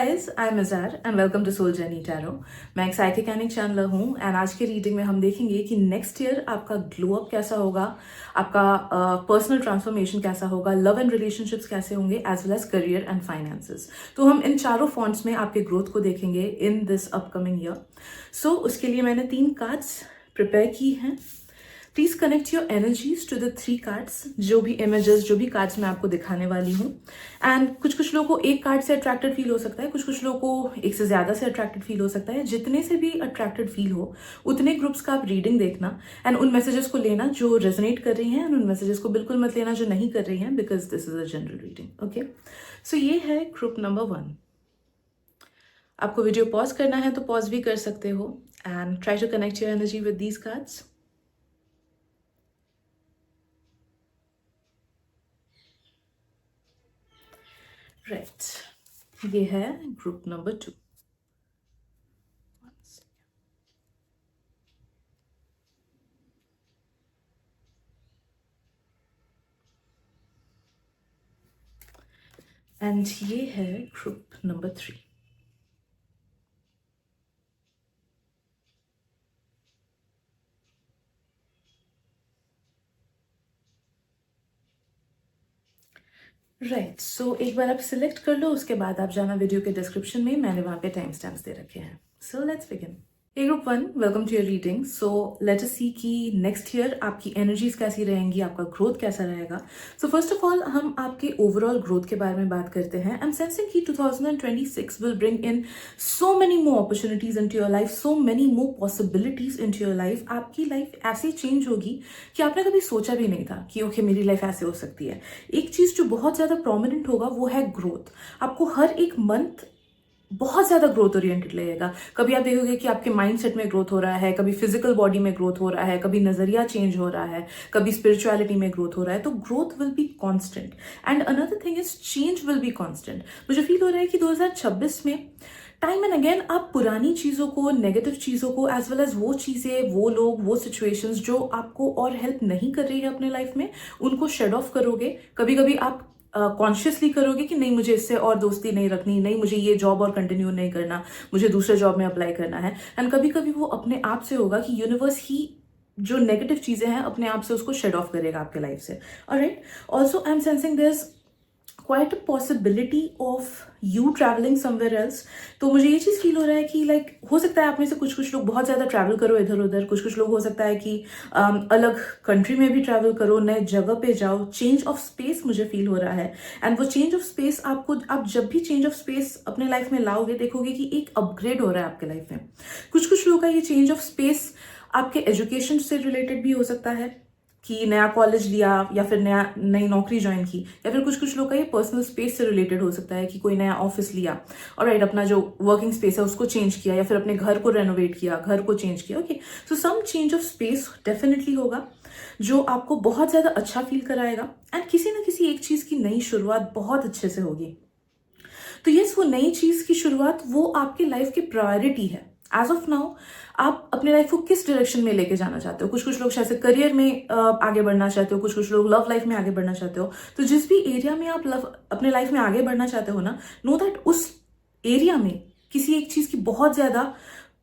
Guys, I am Izar and welcome to Soul Journey Tarot. मैं एक psychic and एक चैनलर हूँ एंड आज के रीडिंग में हम देखेंगे कि नेक्स्ट ईयर आपका ग्लो अप कैसा होगा, आपका पर्सनल ट्रांसफॉर्मेशन कैसा होगा, लव एंड रिलेशनशिप्स कैसे होंगे, as well as career and finances. तो हम इन चारों फॉन्ट्स में आपके ग्रोथ को देखेंगे in this upcoming year. So उसके लिए मैंने 3 कार्ड्स प्रिपेयर की हैं। Please connect your energies to the 3 cards. जो भी इमेजेस, जो भी कार्ड्स मैं आपको दिखाने वाली हूँ, एंड कुछ लोगों को एक कार्ड से अट्रैक्टेड फील हो सकता है, कुछ लोगों को एक से ज्यादा से अट्रैक्टेड फील हो सकता है। जितने से भी अट्रैक्टेड फील हो उतने ग्रुप्स का आप रीडिंग देखना एंड उन मैसेजेस को लेना जो रेजोनेट कर रही हैं, एंड उन मैसेजेस को बिल्कुल मत लेना जो नहीं कर रही हैं, because this is a general reading. Okay, so ये है ग्रुप नंबर 1। आपको वीडियो पॉज करना है तो पॉज भी कर सकते हो and try to connect your energy with these cards. Right, ये है ग्रुप नंबर 2। एंड ये है ग्रुप नंबर 3। राइट, सो एक बार आप सिलेक्ट कर लो, उसके बाद आप जाना वीडियो के डिस्क्रिप्शन में, मैंने वहां पे टाइम स्टैम्प्स दे रखे हैं। So let's begin. A group 1, welcome to your reading. So let us see कि नेक्स्ट ईयर आपकी एनर्जीज कैसी रहेंगी, आपका ग्रोथ कैसा रहेगा। सो फर्स्ट ऑफ ऑल हम आपके ओवरऑल ग्रोथ के बारे में बात करते हैं। आई एम सेंसिंग कि 2026 will bring in so many more opportunities into your life, so many more possibilities into your life. आपकी लाइफ ऐसे चेंज होगी कि आपने कभी सोचा भी नहीं था कि ओके मेरी लाइफ ऐसे हो सकती है। एक चीज जो बहुत ज्यादा प्रोमिनेंट होगा वो है ग्रोथ। आपको हर एक मंथ बहुत ज्यादा ग्रोथ ओरिएंटेड लगेगा। कभी आप देखोगे कि आपके माइंडसेट में ग्रोथ हो रहा है, कभी फिजिकल बॉडी में ग्रोथ हो रहा है, कभी नजरिया चेंज हो रहा है, कभी स्पिरिचुअलिटी में ग्रोथ हो रहा है। तो growth will be constant and another thing is change will be constant. मुझे फील हो रहा है कि 2026 में टाइम एंड अगेन आप पुरानी चीजों को, नेगेटिव चीजों को, एज वेल एज वो चीजें, वो लोग, वो सिचुएशंस जो आपको और हेल्प नहीं कर रही है अपने लाइफ में, उनको शेड ऑफ करोगे। कभी कभी आप कॉन्शियसली करोगे कि नहीं मुझे इससे और दोस्ती नहीं रखनी, नहीं मुझे ये जॉब और कंटिन्यू नहीं करना, मुझे दूसरे जॉब में अप्लाई करना है। एंड कभी कभी वो अपने आप से होगा कि यूनिवर्स ही जो नेगेटिव चीजें हैं अपने आप से उसको शेड ऑफ करेगा आपके लाइफ से। Alright, also I am sensing this quite a possibility of you travelling somewhere else. तो मुझे ये चीज फील हो रहा है कि लाइक हो सकता है आप में से कुछ लोग बहुत ज्यादा ट्रैवल करो इधर उधर, कुछ लोग हो सकता है कि अलग कंट्री में भी ट्रैवल करो, नए जगह पे जाओ। चेंज ऑफ स्पेस मुझे फील हो रहा है एंड वो चेंज ऑफ स्पेस आपको, आप जब भी चेंज ऑफ स्पेस अपने लाइफ में लाओगे देखोगे कि एक अपग्रेड हो रहा है आपके लाइफ में। कुछ लोगों का ये चेंज ऑफ स्पेस आपके एजुकेशन से रिलेटेड भी हो सकता है कि नया कॉलेज लिया या फिर नई नौकरी ज्वाइन की, या फिर कुछ लोग का ये पर्सनल स्पेस से रिलेटेड हो सकता है कि कोई नया ऑफिस लिया और राइट अपना जो वर्किंग स्पेस है उसको चेंज किया, या फिर अपने घर को रेनोवेट किया, घर को चेंज किया। Okay, so some change of space definitely होगा जो आपको बहुत ज्यादा अच्छा फील कराएगा एंड किसी ना किसी एक चीज की नई शुरुआत बहुत अच्छे से होगी। तो यस, वो नई चीज की शुरुआत वो आपकी लाइफ की प्रायोरिटी है। एज ऑफ नाउ आप अपने लाइफ को किस डायरेक्शन में लेके जाना चाहते हो। कुछ लोग शायद से करियर में आगे बढ़ना चाहते हो, कुछ लोग लव लाइफ में आगे बढ़ना चाहते हो। तो जिस भी एरिया में आप अपने लाइफ में आगे बढ़ना चाहते हो ना, नो दैट उस एरिया में किसी एक चीज की बहुत ज्यादा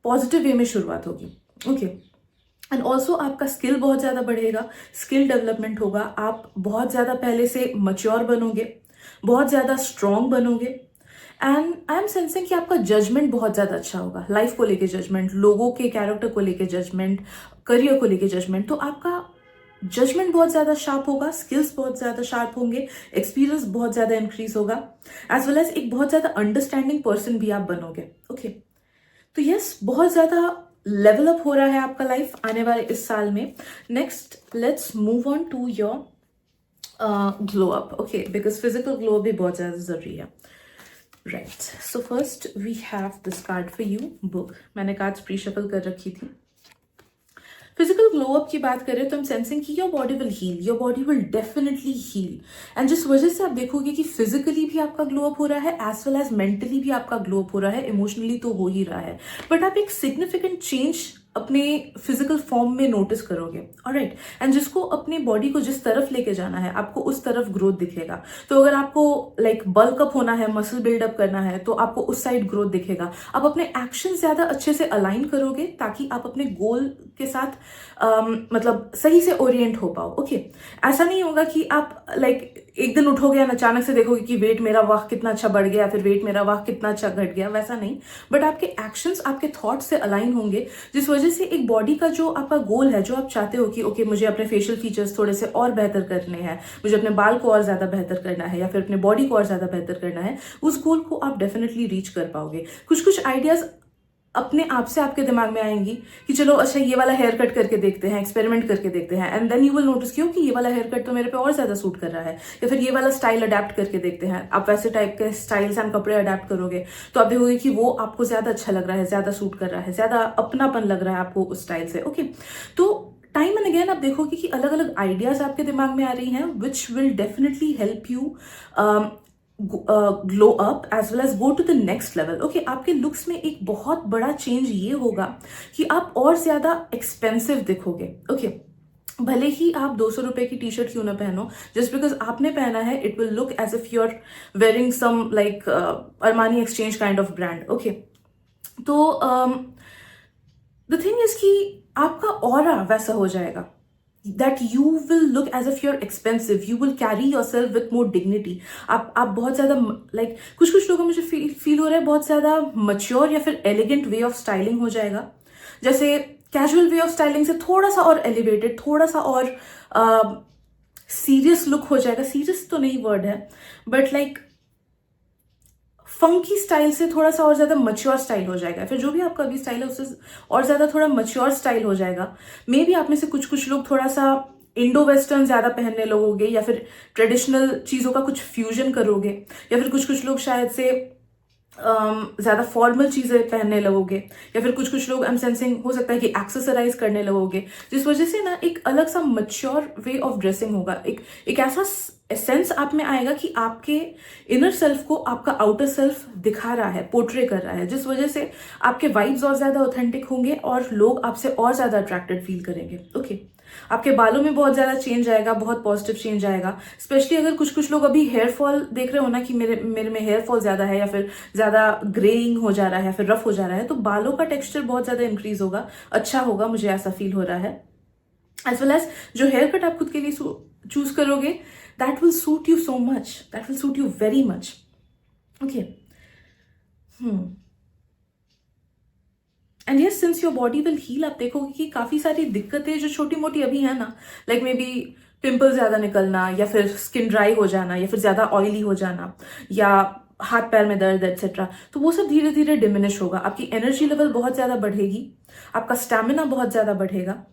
पॉजिटिव वे में शुरुआत होगी। ओके, एंड ऑल्सो आपका स्किल बहुत ज्यादा बढ़ेगा, स्किल डेवलपमेंट होगा, आप बहुत ज्यादा पहले से मच्योर बनोगे, बहुत ज्यादा स्ट्रांग बनोगे। एंड आई एम सेंसिंग कि आपका जजमेंट बहुत ज्यादा अच्छा होगा, लाइफ को लेके जजमेंट, लोगों के कैरेक्टर को लेके जजमेंट, करियर को लेके जजमेंट। तो आपका जजमेंट बहुत ज्यादा शार्प होगा, स्किल्स बहुत ज्यादा शार्प होंगे, एक्सपीरियंस बहुत ज्यादा इंक्रीज होगा, एज वेल एज एक बहुत ज्यादा अंडरस्टैंडिंग पर्सन भी आप बनोगे। ओके, तो यस, बहुत ज्यादा लेवल अप हो रहा है आपका लाइफ आने वाले इस साल में। Next let's move on to your glow up. Okay, because physical glow भी बहुत ज्यादा जरूरी है। Right, so first we have this card for you, book. मैंने कार्ड्स प्री शफल कर रखी थी। फिजिकल ग्लो अप की बात करें तो हम सेंसिंग की your body will heal, your body will definitely heal. And जिस वजह से आप देखोगे कि फिजिकली भी आपका ग्लो अप हो रहा है एज वेल एज मेंटली भी आपका ग्लो अप हो रहा है, इमोशनली तो हो ही रहा है, बट आप एक सिग्निफिकेंट चेंज अपने फिजिकल फॉर्म में नोटिस करोगे, ऑलराइट। एंड जिसको अपने बॉडी को जिस तरफ लेके जाना है आपको उस तरफ ग्रोथ दिखेगा। तो अगर आपको लाइक बल्क अप होना है, मसल बिल्डअप करना है, तो आपको उस साइड ग्रोथ दिखेगा। आप अपने एक्शन ज्यादा अच्छे से अलाइन करोगे ताकि आप अपने गोल के साथ मतलब सही से ओरिएंट हो पाओ। ओके ऐसा नहीं होगा कि आप लाइक एक दिन उठोगे और अचानक से देखोगे कि वेट मेरा वाह कितना अच्छा बढ़ गया, फिर वेट मेरा वाह कितना अच्छा घट गया, वैसा नहीं। बट आपके एक्शंस आपके थॉट्स से अलाइन होंगे, जिस वजह से एक बॉडी का जो आपका गोल है, जो आप चाहते हो कि ओके मुझे अपने फेशियल फीचर्स थोड़े से और बेहतर करने हैं, मुझे अपने बाल को और ज्यादा बेहतर करना है, या फिर अपने बॉडी को और ज्यादा बेहतर करना है, उस गोल को आप डेफिनेटली रीच कर पाओगे। कुछ कुछ आइडियाज अपने आप से आपके दिमाग में आएंगी कि चलो अच्छा ये वाला हेयर कट करके देखते हैं, एक्सपेरिमेंट करके देखते हैं, and then you will notice कि ये वाला हेयर कट तो मेरे पे और ज्यादा सूट कर रहा है, या फिर ये वाला स्टाइल अडेप्ट करके देखते हैं। आप वैसे टाइप के स्टाइल्स एंड कपड़े अडेप्ट करोगे तो आप देखोगे कि वो आपको ज्यादा अच्छा लग रहा है, ज्यादा सूट कर रहा है, ज्यादा अपनापन लग रहा है आपको उस स्टाइल से। ओके तो टाइम एंड अगेन आप देखोगे कि अलग अलग आइडियाज आपके दिमाग में आ रही हैं which will definitely help you glow up as well as go to the next level. Okay आपके लुक्स में एक बहुत बड़ा चेंज ये होगा कि आप और ज्यादा एक्सपेंसिव दिखोगे। ओके भले ही आप 200 रुपए की टी शर्ट क्यों ना पहनो, जस्ट बिकॉज आपने पहना है it will look as if you are wearing some like Armani Exchange kind of brand. Okay तो द थिंग इज कि आपका ऑरा वैसा हो जाएगा that you will look as if you're expensive, you will carry yourself with more dignity। आप बहुत ज्यादा like कुछ कुछ लोगों को मुझे फील हो रहा है बहुत ज्यादा मच्योर या फिर एलिगेंट वे ऑफ स्टाइलिंग हो जाएगा। जैसे कैजुअल वे ऑफ स्टाइलिंग से थोड़ा सा और एलिवेटेड, थोड़ा सा और सीरियस लुक हो जाएगा। सीरियस तो नहीं वर्ड है, बट लाइक फंकी स्टाइल से थोड़ा सा और ज्यादा मच्योर स्टाइल हो जाएगा। फिर जो भी आपका अभी स्टाइल है उससे और ज्यादा थोड़ा मच्योर स्टाइल हो जाएगा। मे बी आप में से कुछ कुछ लोग थोड़ा सा इंडो वेस्टर्न ज्यादा पहनने लगोगे, या फिर ट्रेडिशनल चीजों का कुछ फ्यूजन करोगे, या फिर कुछ कुछ लोग शायद से ज्यादा फॉर्मल चीजें पहनने लगोगे, या फिर कुछ कुछ लोग आई एम सेंसिंग हो सकता है कि एक्सेसराइज करने लगोगे, जिस वजह से ना एक अलग सा मच्योर वे ऑफ ड्रेसिंग होगा। एक ऐसा सेंस आप में आएगा कि आपके इनर सेल्फ को आपका आउटर सेल्फ दिखा रहा है, पोर्ट्रे कर रहा है, जिस वजह से आपके वाइब्स और ज्यादा ऑथेंटिक होंगे और लोग आपसे और ज्यादा अट्रैक्टेड फील करेंगे। ओके आपके बालों में बहुत ज्यादा चेंज आएगा, बहुत पॉजिटिव चेंज आएगा। स्पेशली अगर कुछ कुछ लोग अभी हेयर फॉल देख रहे हो ना कि मेरे में हेयर फॉल ज्यादा है, या फिर ज्यादा ग्रेइंग हो जा रहा है, या फिर रफ हो जा रहा है, तो बालों का टेक्सचर बहुत ज्यादा इंक्रीज होगा, अच्छा होगा, मुझे ऐसा फील हो रहा है। एज वेल एज जो हेयर कट आप खुद के लिए चूज करोगे, that will suit you so much, that will suit you very much। okay and yes, since your body will heal, आप देखोगे कि काफी सारी दिक्कतें जो छोटी मोटी अभी है ना, लाइक मे बी पिंपल ज्यादा निकलना, या फिर स्किन ड्राई हो जाना, या फिर ज्यादा ऑयली हो जाना, या हाथ पैर में दर्द एटसेट्रा, तो वो सब धीरे धीरे डिमिनिश होगा। आपकी एनर्जी लेवल बहुत ज्यादा बढ़ेगी, आपका स्टैमिना बहुत ज्यादा बढ़ेगा,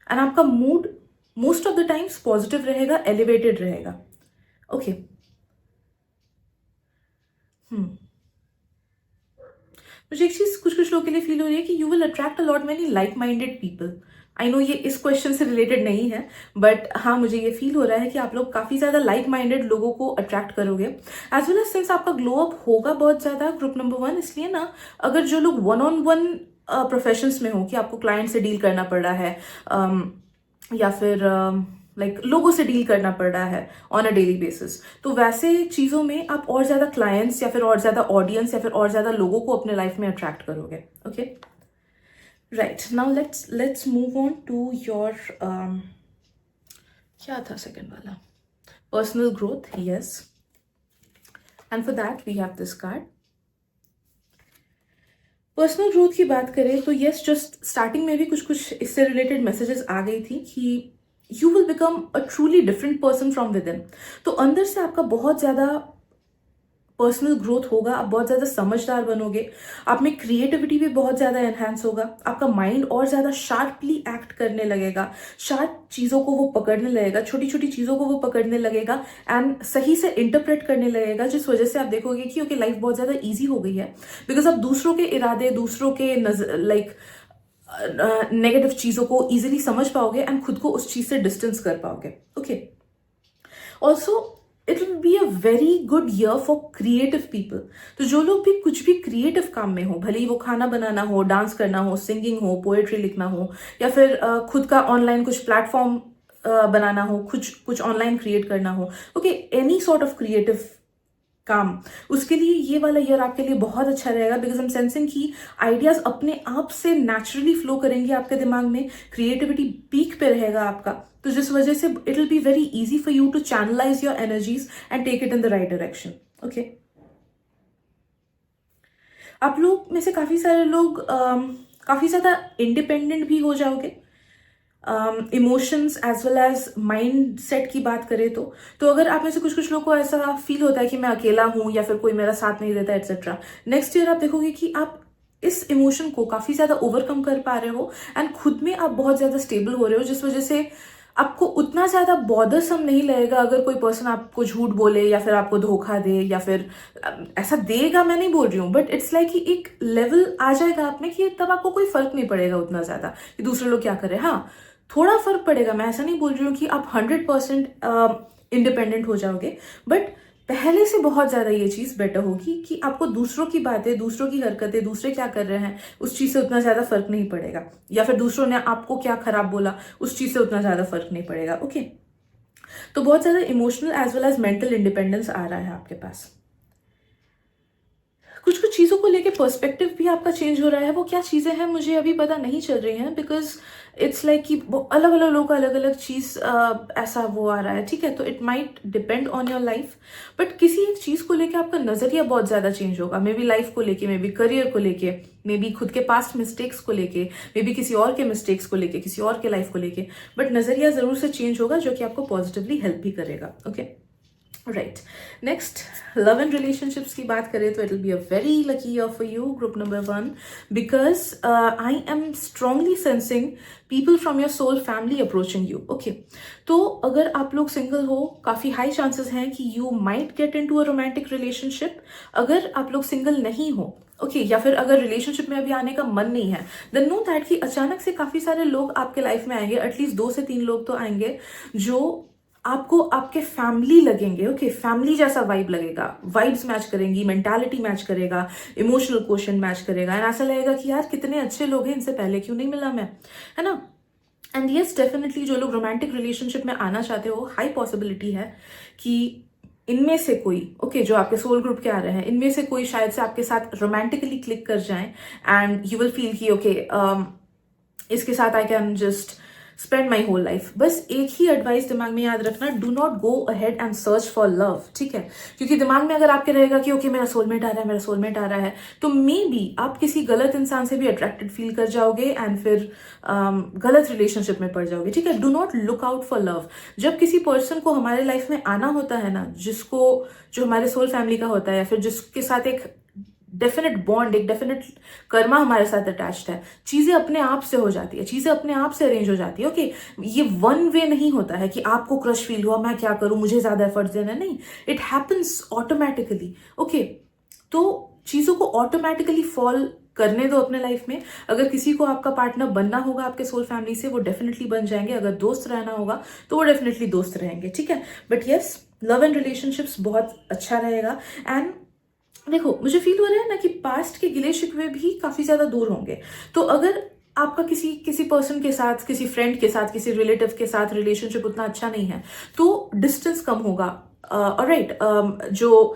एंड आपका mood most of the times positive रहेगा, एलिवेटेड रहेगा। ओके मुझे एक चीज कुछ कुछ लोगों के लिए फील हो रही है कि you will attract a lot many like minded people. I know ये इस क्वेश्चन से रिलेटेड नहीं है, बट हाँ मुझे ये फील हो रहा है कि आप लोग काफी ज्यादा लाइक माइंडेड लोगों को अट्रैक्ट करोगे। एज वेल एज सिंस आपका ग्लो अप होगा बहुत ज्यादा ग्रुप नंबर 1, इसलिए ना अगर जो लोग 1-on-1 प्रोफेशंस में हो कि आपको क्लाइंट से डील करना पड़ रहा है, या फिर लाइक लोगों से डील करना पड़ रहा है ऑन अ डेली बेसिस, तो वैसे चीजों में आप और ज्यादा क्लाइंट्स या फिर और ज्यादा ऑडियंस या फिर और ज्यादा लोगों को अपने लाइफ में अट्रैक्ट करोगे। Okay right now let's move on to your क्या था सेकंड वाला, personal growth. Yes and for that we have this card. Personal growth की बात करें तो यस जस्ट स्टार्टिंग में भी कुछ कुछ इससे रिलेटेड मैसेजेस आ गई थी कि you will become a truly different person from with in. तो अंदर से आपका बहुत ज्यादा पर्सनल ग्रोथ होगा, आप बहुत ज्यादा समझदार बनोगे, आप में क्रिएटिविटी भी बहुत ज्यादा एनहांस होगा, आपका माइंड और ज्यादा शार्पली एक्ट करने लगेगा, शार्प चीजों को वो पकड़ने लगेगा, छोटी छोटी चीजों को वो पकड़ने लगेगा एंड सही से इंटरप्रेट करने लगेगा, जिस वजह से आप देखोगे कि ओके लाइफ बहुत ज्यादा ईजी हो गई है, बिकॉज आप दूसरों के इरादे, दूसरों के लाइक नेगेटिव चीजों को इजिली समझ पाओगे एंड खुद को उस चीज से डिस्टेंस कर पाओगे। Okay also it will be a very good year for creative people. तो जो लोग भी कुछ भी क्रिएटिव काम में हो, भले ही वो खाना बनाना हो, डांस करना हो, सिंगिंग हो, पोएट्री लिखना हो, या फिर खुद का ऑनलाइन कुछ प्लेटफॉर्म बनाना हो, कुछ ऑनलाइन क्रिएट करना हो, okay, any sort of creative काम, उसके लिए ये वाला ईयर आपके लिए बहुत अच्छा रहेगा। बिकॉज आई एम सेंसिंग कि आइडियाज अपने आप से नेचुरली फ्लो करेंगे आपके दिमाग में, क्रिएटिविटी पीक पे रहेगा आपका, तो जिस वजह से it will be very easy for you to channelise your energies and take it in the right direction. Okay, आप लोग में से काफी सारे लोग काफी ज्यादा इंडिपेंडेंट भी हो जाओगे, emotions as well as mindset की बात करें तो अगर आप में से कुछ कुछ लोग को ऐसा फील होता है कि मैं अकेला हूं या फिर कोई मेरा साथ नहीं देता एक्सेट्रा, नेक्स्ट ईयर आप देखोगे कि आप इस इमोशन को काफी ज्यादा ओवरकम कर पा रहे हो एंड खुद में आप बहुत ज्यादा स्टेबल हो रहे हो, जिस वजह से आपको उतना ज्यादा बॉदरसम नहीं लगेगा अगर कोई पर्सन आपको झूठ बोले या फिर आपको धोखा दे, या फिर ऐसा देगा मैं नहीं बोल रही हूँ, बट इट्स लाइक कि एक लेवल आ जाएगा आप में कि तब आपको कोई फर्क नहीं पड़ेगा उतना ज्यादा कि दूसरे लोग क्या कर रहे हैं। हाँ, थोड़ा फर्क पड़ेगा, मैं ऐसा नहीं बोल रही हूँ कि आप 100% इंडिपेंडेंट हो जाओगे, बट पहले से बहुत ज्यादा ये चीज बेटर होगी कि आपको दूसरों की बातें, दूसरों की हरकतें, दूसरे क्या कर रहे हैं उस चीज से उतना ज्यादा फर्क नहीं पड़ेगा, या फिर दूसरों ने आपको क्या खराब बोला उस चीज से उतना ज्यादा फर्क नहीं पड़ेगा। ओके, तो बहुत ज्यादा emotional as well as mental independence आ रहा है आपके पास। कुछ कुछ चीज़ों को लेके पर्सपेक्टिव भी आपका चेंज हो रहा है। वो क्या चीज़ें हैं मुझे अभी पता नहीं चल रही हैं, बिकॉज इट्स लाइक कि अलग अलग लोगों का अलग अलग चीज़ ऐसा वो आ रहा है, ठीक है, तो it might depend on your life, but किसी एक चीज़ को लेके आपका नज़रिया बहुत ज़्यादा चेंज होगा, मे बी लाइफ को लेके, मे बी करियर को लेके, मे बी खुद के पास्ट मिस्टेक्स को लेके, मे बी किसी और के मिस्टेक्स को लेके, किसी और के लाइफ को लेके, बट नज़रिया ज़रूर से चेंज होगा जो कि आपको पॉजिटिवली हेल्प भी करेगा। Okay, right, next love and relationships की बात करें तो it will be a very lucky year for you, group number 1, because I am strongly sensing people from your soul family approaching you. Okay, तो अगर आप लोग सिंगल हो, काफी हाई चांसेस हैं कि you might get into a romantic relationship. अगर आप लोग सिंगल नहीं हो, ओके, या फिर अगर रिलेशनशिप में अभी आने का मन नहीं है, देन नो दैट कि अचानक से काफी सारे लोग आपके लाइफ में आएंगे, एटलीस्ट 2 से 3 लोग तो आएंगे जो आपको आपके फैमिली लगेंगे। ओके, फैमिली जैसा वाइब लगेगा, वाइब्स मैच करेंगी, मेंटालिटी मैच करेगा, इमोशनल क्वेश्चन मैच करेगा, एंड ऐसा लगेगा कि यार कितने अच्छे लोग हैं, इनसे पहले क्यों नहीं मिला मैं, है ना। एंड यस, डेफिनेटली जो लोग रोमांटिक रिलेशनशिप में आना चाहते हो, हाई पॉसिबिलिटी है कि इनमें से कोई, ओके, जो आपके सोल ग्रुप के आ रहे हैं, इनमें से कोई शायद से आपके साथ रोमांटिकली क्लिक कर जाए एंड यू विल फील कि ओके, इसके साथ I can just spend my whole life. बस एक ही एडवाइस दिमाग में याद रखना, do not go ahead and search for love, ठीक है, क्योंकि दिमाग में अगर आपके रहेगा कि ओके मेरा सोलमेट आ रहा है, मेरा सोलमेट आ रहा है, तो मे बी आप किसी गलत इंसान से भी अट्रैक्टेड फील कर जाओगे एंड फिर गलत रिलेशनशिप में पड़ जाओगे, ठीक है। Do not look out for love. जब किसी पर्सन को हमारे लाइफ में आना होता है ना, जिसको, जो हमारे सोल फैमिली का होता है, या फिर जिसके साथ एक डेफिनेट बॉन्ड, एक डेफिनेट कर्मा हमारे साथ अटैच्ड है, चीजें अपने आप से हो जाती है, चीजें अपने आप से अरेंज हो जाती है। ओके, ये वन वे नहीं होता है कि आपको क्रश फील हुआ, मैं क्या करूं, मुझे ज्यादा एफर्ट्स देना, नहीं, इट हैपन्स ऑटोमेटिकली। ओके, तो चीजों को ऑटोमेटिकली फॉल करने दो अपने लाइफ में। अगर किसी को आपका पार्टनर बनना होगा आपके सोल फैमिली से, वो डेफिनेटली बन जाएंगे, अगर दोस्त रहना होगा तो वो डेफिनेटली दोस्त रहेंगे, ठीक है। But yes, love and relationships बहुत अच्छा रहेगा। एंड देखो, मुझे फील हो रहा है ना कि पास्ट के गिले शिकवे भी काफी ज्यादा दूर होंगे। तो अगर आपका किसी पर्सन के साथ, किसी फ्रेंड के साथ, किसी रिलेटिव के साथ रिलेशनशिप उतना अच्छा नहीं है, तो डिस्टेंस कम होगा, ऑलराइट, जो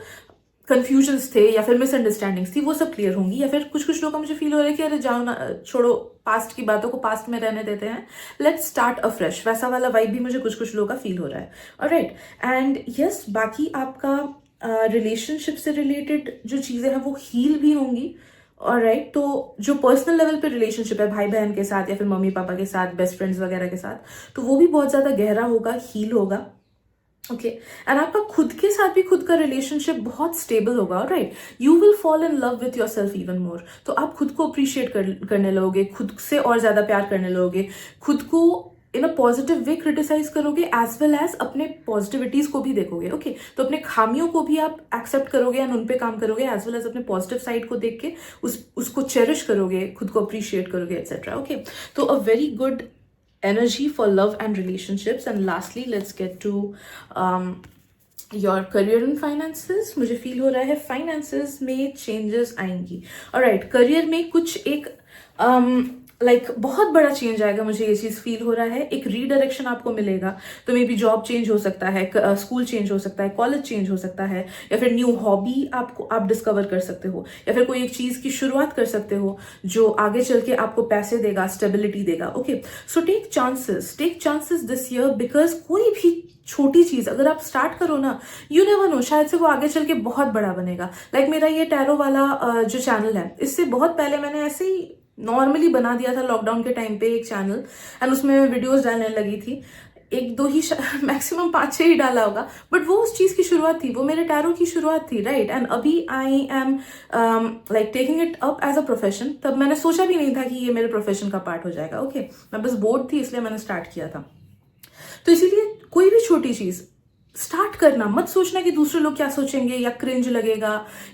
कंफ्यूजन्स थे या फिर मिसअंडरस्टैंडिंग्स थी वो सब क्लियर होंगी। या फिर कुछ कुछ लोग का मुझे फील हो रहा है कि अरे जाओ ना, छोड़ो, पास्ट की बातों को पास्ट में रहने देते हैं, लेट्स स्टार्ट अ फ्रेश, वैसा वाला वाइब भी मुझे कुछ कुछ लोगों का फील हो रहा है, ऑलराइट। एंड यस, बाकी आपका रिलेशनशिप से रिलेटेड जो चीजें हैं वो हील भी होंगी, ऑलराइट। तो जो पर्सनल लेवल पे रिलेशनशिप है भाई बहन के साथ या फिर मम्मी पापा के साथ, बेस्ट फ्रेंड्स वगैरह के साथ, तो वो भी बहुत ज्यादा गहरा होगा, हील होगा। ओके, एंड आपका खुद के साथ भी खुद का रिलेशनशिप बहुत स्टेबल होगा, right. You will fall in love with your self even more. तो आप खुद को अप्रिशिएट करने लगोगे, खुद से और ज्यादा प्यार करने लगोगे, खुद को इन अ पॉजिटिव वे क्रिटिसाइज करोगे, एज वेल एज अपने पॉजिटिविटीज को भी देखोगे। ओके, तो अपने खामियों को भी आप एक्सेप्ट करोगे एंड उन पे काम करोगे, एज वेल एज अपने पॉजिटिव साइड को देख के उसको चेरिश करोगे, खुद को अप्रिशिएट करोगे, एक्सेट्रा। ओके, तो a very good energy for love and relationships. And lastly, let's get to your career and finances, मुझे फील हो रहा है फाइनेंसेस में चेंजेस आएंगी। ऑलराइट, करियर में कुछ एक बहुत बड़ा चेंज आएगा, मुझे ये चीज फील हो रहा है। एक रीडायरेक्शन आपको मिलेगा, तो मे बी जॉब चेंज हो सकता है, स्कूल चेंज हो सकता है, कॉलेज चेंज हो सकता है, या फिर न्यू हॉबी आप डिस्कवर कर सकते हो, या फिर कोई एक चीज की शुरुआत कर सकते हो जो आगे चल के आपको पैसे देगा, स्टेबिलिटी देगा। Okay, so take chances this year, because कोई भी छोटी चीज अगर आप स्टार्ट करो ना, यू नेवर नो, शायद से वो आगे चल के बहुत बड़ा बनेगा। मेरा ये टैरो वाला जो चैनल है, इससे बहुत पहले मैंने ऐसे ही नॉर्मली बना दिया था लॉकडाउन के टाइम पे एक चैनल, एंड उसमें वीडियोस डालने लगी थी, एक दो ही मैक्सिमम 5-6 ही डाला होगा, बट वो उस चीज की शुरुआत थी, वो मेरे टैरो की शुरुआत थी, राइट। एंड अभी I am taking it up as a profession. तब मैंने सोचा भी नहीं था कि ये मेरे प्रोफेशन का पार्ट हो जाएगा। ओके, मैं बस बोर्ड थी इसलिए मैंने स्टार्ट किया था। तो इसीलिए कोई भी छोटी चीज स्टार्ट करना, मत सोचना कि दूसरे लोग क्या सोचेंगे या क्रिंज लगेगा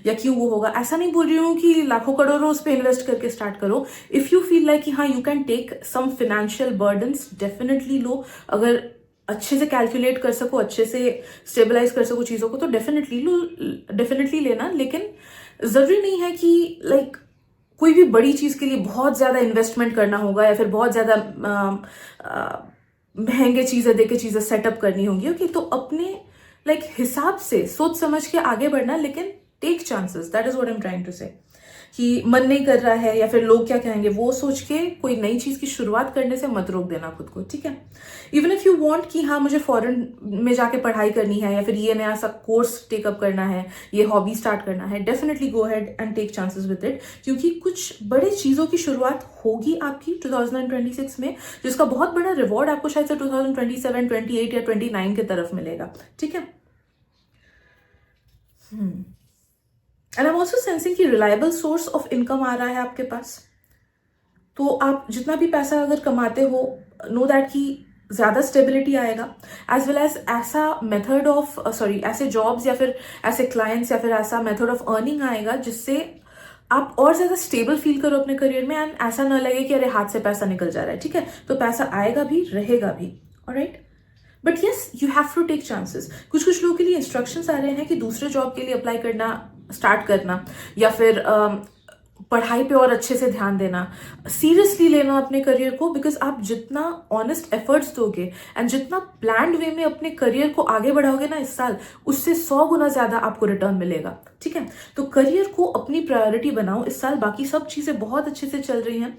या क्यों वो होगा। ऐसा नहीं बोल रही हूँ कि लाखों करोड़ों उस पर इन्वेस्ट करके स्टार्ट करो। इफ यू फील लाइक कि हाँ you can take some financial burdens, definitely लो। अगर अच्छे से कैलकुलेट कर सको, अच्छे से स्टेबलाइज कर सको चीजों को, तो डेफिनेटली लेना। लेकिन जरूरी नहीं है कि कोई भी बड़ी चीज के लिए बहुत ज्यादा इन्वेस्टमेंट करना होगा या फिर बहुत ज्यादा महंगे चीजें देके चीजें सेटअप करनी होंगी। ओके, तो अपने हिसाब से सोच समझ के आगे बढ़ना, लेकिन take chances, that is what I am trying to say. कि मन नहीं कर रहा है या फिर लोग क्या कहेंगे, वो सोच के कोई नई चीज की शुरुआत करने से मत रोक देना खुद को, ठीक है। इवन इफ यू वांट कि हाँ मुझे फॉरेन में जाके पढ़ाई करनी है या फिर ये नया सा कोर्स टेकअप करना है, ये हॉबी स्टार्ट करना है, definitely go ahead and take chances with it, क्योंकि कुछ बड़े चीजों की शुरुआत होगी आपकी 2026 में, जिसका बहुत बड़ा रिवॉर्ड आपको शायद से 2027, 28 या 29 की तरफ मिलेगा, ठीक है। And I am also sensing कि रिलायबल सोर्स ऑफ इनकम आ रहा है आपके पास। तो आप जितना भी पैसा अगर कमाते हो, नो दैट कि ज्यादा स्टेबिलिटी आएगा, एज वेल एज ऐसा मेथड ऑफ ऐसे जॉब्स या फिर ऐसे क्लाइंट्स या फिर ऐसा मेथड ऑफ अर्निंग आएगा जिससे आप और ज्यादा स्टेबल फील करो अपने करियर में, एंड ऐसा ना लगे कि अरे हाथ से पैसा निकल जा रहा है, ठीक है। तो पैसा आएगा भी, रहेगा भी, alright. But yes, you have to take chances. कुछ लोगों के लिए इंस्ट्रक्शंस आ रहे हैं कि दूसरे जॉब के लिए अप्लाई करना स्टार्ट करना, या फिर पढ़ाई पे और अच्छे से ध्यान देना, सीरियसली लेना अपने करियर को, बिकॉज आप जितना ऑनेस्ट एफर्ट्स दोगे एंड जितना प्लान्ड वे में अपने करियर को आगे बढ़ाओगे ना इस साल, उससे 100 गुना ज्यादा आपको रिटर्न मिलेगा, ठीक है। तो करियर को अपनी प्रायोरिटी बनाओ इस साल। बाकी सब चीजें बहुत अच्छे से चल रही हैं,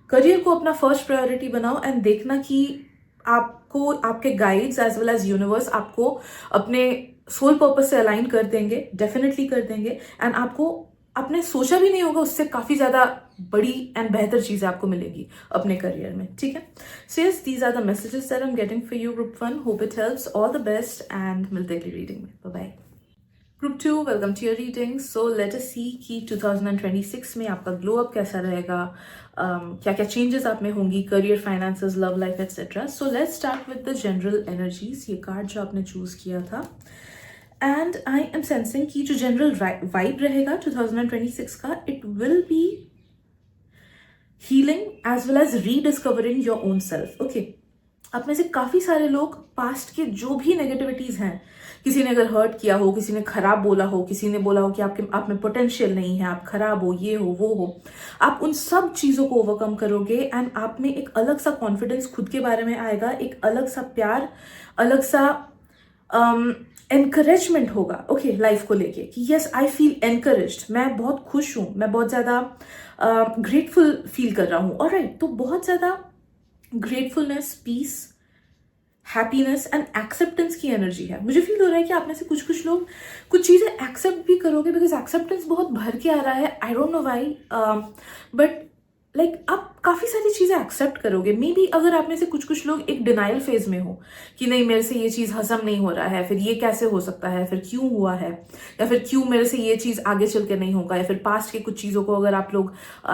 करियर को अपना फर्स्ट प्रायोरिटी बनाओ, एंड देखना कि आपको आपके guides as well as universe आपको अपने सोल पर्पस से अलाइन कर देंगे, डेफिनेटली कर देंगे, एंड आपको आपने सोचा भी नहीं होगा उससे काफी ज्यादा बड़ी एंड बेहतर चीजें आपको मिलेगी अपने करियर में, ठीक है। So yes, these are the messages that I am getting for you group 1। Hope it helps. All the best and मिलते हैं अगली रीडिंग में। Bye bye. Group 2, welcome to your reading. So let us see कि 2026 में आपका glow up कैसा रहेगा, क्या क्या चेंजेस आप में होंगी, career, finances, love life etcetera. So let's start with the general energies. ये कार्ड जो आपने चूज किया था, एंड आई एम सेंसिंग कि जो जनरल वाइब रहेगा 2026 का, it will be healing as well as rediscovering your own self. Okay, आप में से काफी सारे लोग पास्ट के जो भी नेगेटिविटीज हैं, किसी ने अगर हर्ट किया हो, किसी ने खराब बोला हो, किसी ने बोला हो कि आप में पोटेंशियल नहीं है, आप खराब हो, ये हो, वो हो, आप उन सब चीजों को ओवरकम करोगे, एंड आप में एक अलग सा कॉन्फिडेंस खुद के बारे में आएगा, एक अलग सा प्यार, अलग सा एनकरेजमेंट होगा, ओके, लाइफ को लेके कि यस आई फील एनकरेज्ड, मैं बहुत खुश हूं, मैं बहुत ज्यादा ग्रेटफुल फील कर रहा हूं, ऑलराइट। तो बहुत ज्यादा gratefulness, peace, happiness and acceptance की एनर्जी है। मुझे फील हो रहा है कि आप में से कुछ लोग कुछ चीजें एक्सेप्ट भी करोगे, बिकॉज एक्सेप्टेंस बहुत भर के आ रहा है, I don't know why, but आप काफी सारी चीजें एक्सेप्ट करोगे। मे बी अगर आप में से कुछ लोग एक डिनाइल फेज में हो कि नहीं मेरे से ये चीज हजम नहीं हो रहा है, फिर ये कैसे हो सकता है, फिर क्यों हुआ है, या फिर क्यों मेरे से ये चीज आगे चल के नहीं होगा, या फिर पास्ट के कुछ चीजों को अगर आप लोग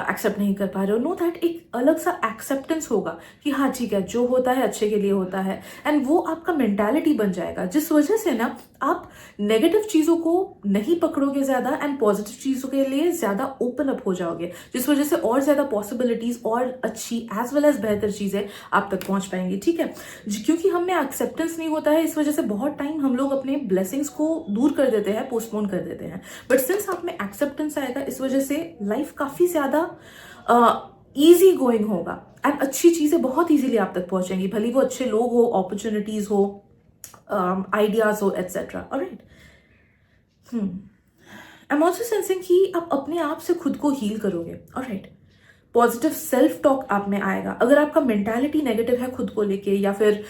एक्सेप्ट नहीं कर पा रहे हो, नो दैट एक अलग सा एक्सेप्टेंस होगा कि हाँ ठीक है, जो होता है अच्छे के लिए होता है, एंड वो आपका मेंटालिटी बन जाएगा, जिस वजह से ना आप नेगेटिव चीजों को नहीं पकड़ोगे ज्यादा, एंड पॉजिटिव चीजों के लिए ज्यादा ओपन अप हो जाओगे, जिस वजह से और ज्यादा पॉसिबिलिटीज और अच्छी एज वेल एज बेहतर चीज़ें आप तक पहुंच पाएंगी, ठीक है। क्योंकि हम में एक्सेप्टेंस नहीं होता है, इस वजह से बहुत टाइम हम लोग अपने ब्लेसिंग्स को दूर कर देते हैं, पोस्टपोन कर देते हैं। बट सिंस आप में एक्सेप्टेंस आएगा, इस वजह से लाइफ काफ़ी ज़्यादा ईजी गोइंग होगा एंड अच्छी चीज़ें बहुत ईजीली आप तक पहुंचेंगी, भले वो अच्छे लोग हो, अपॉर्चुनिटीज़ हो, आइडियाज़ हो, etcetera. Alright, I am also sensing कि आप अपने आप से खुद को हील करोगे। ऑलराइट, पॉजिटिव सेल्फ टॉक आप में आएगा। अगर आपका मेंटालिटी नेगेटिव है खुद को लेके, या फिर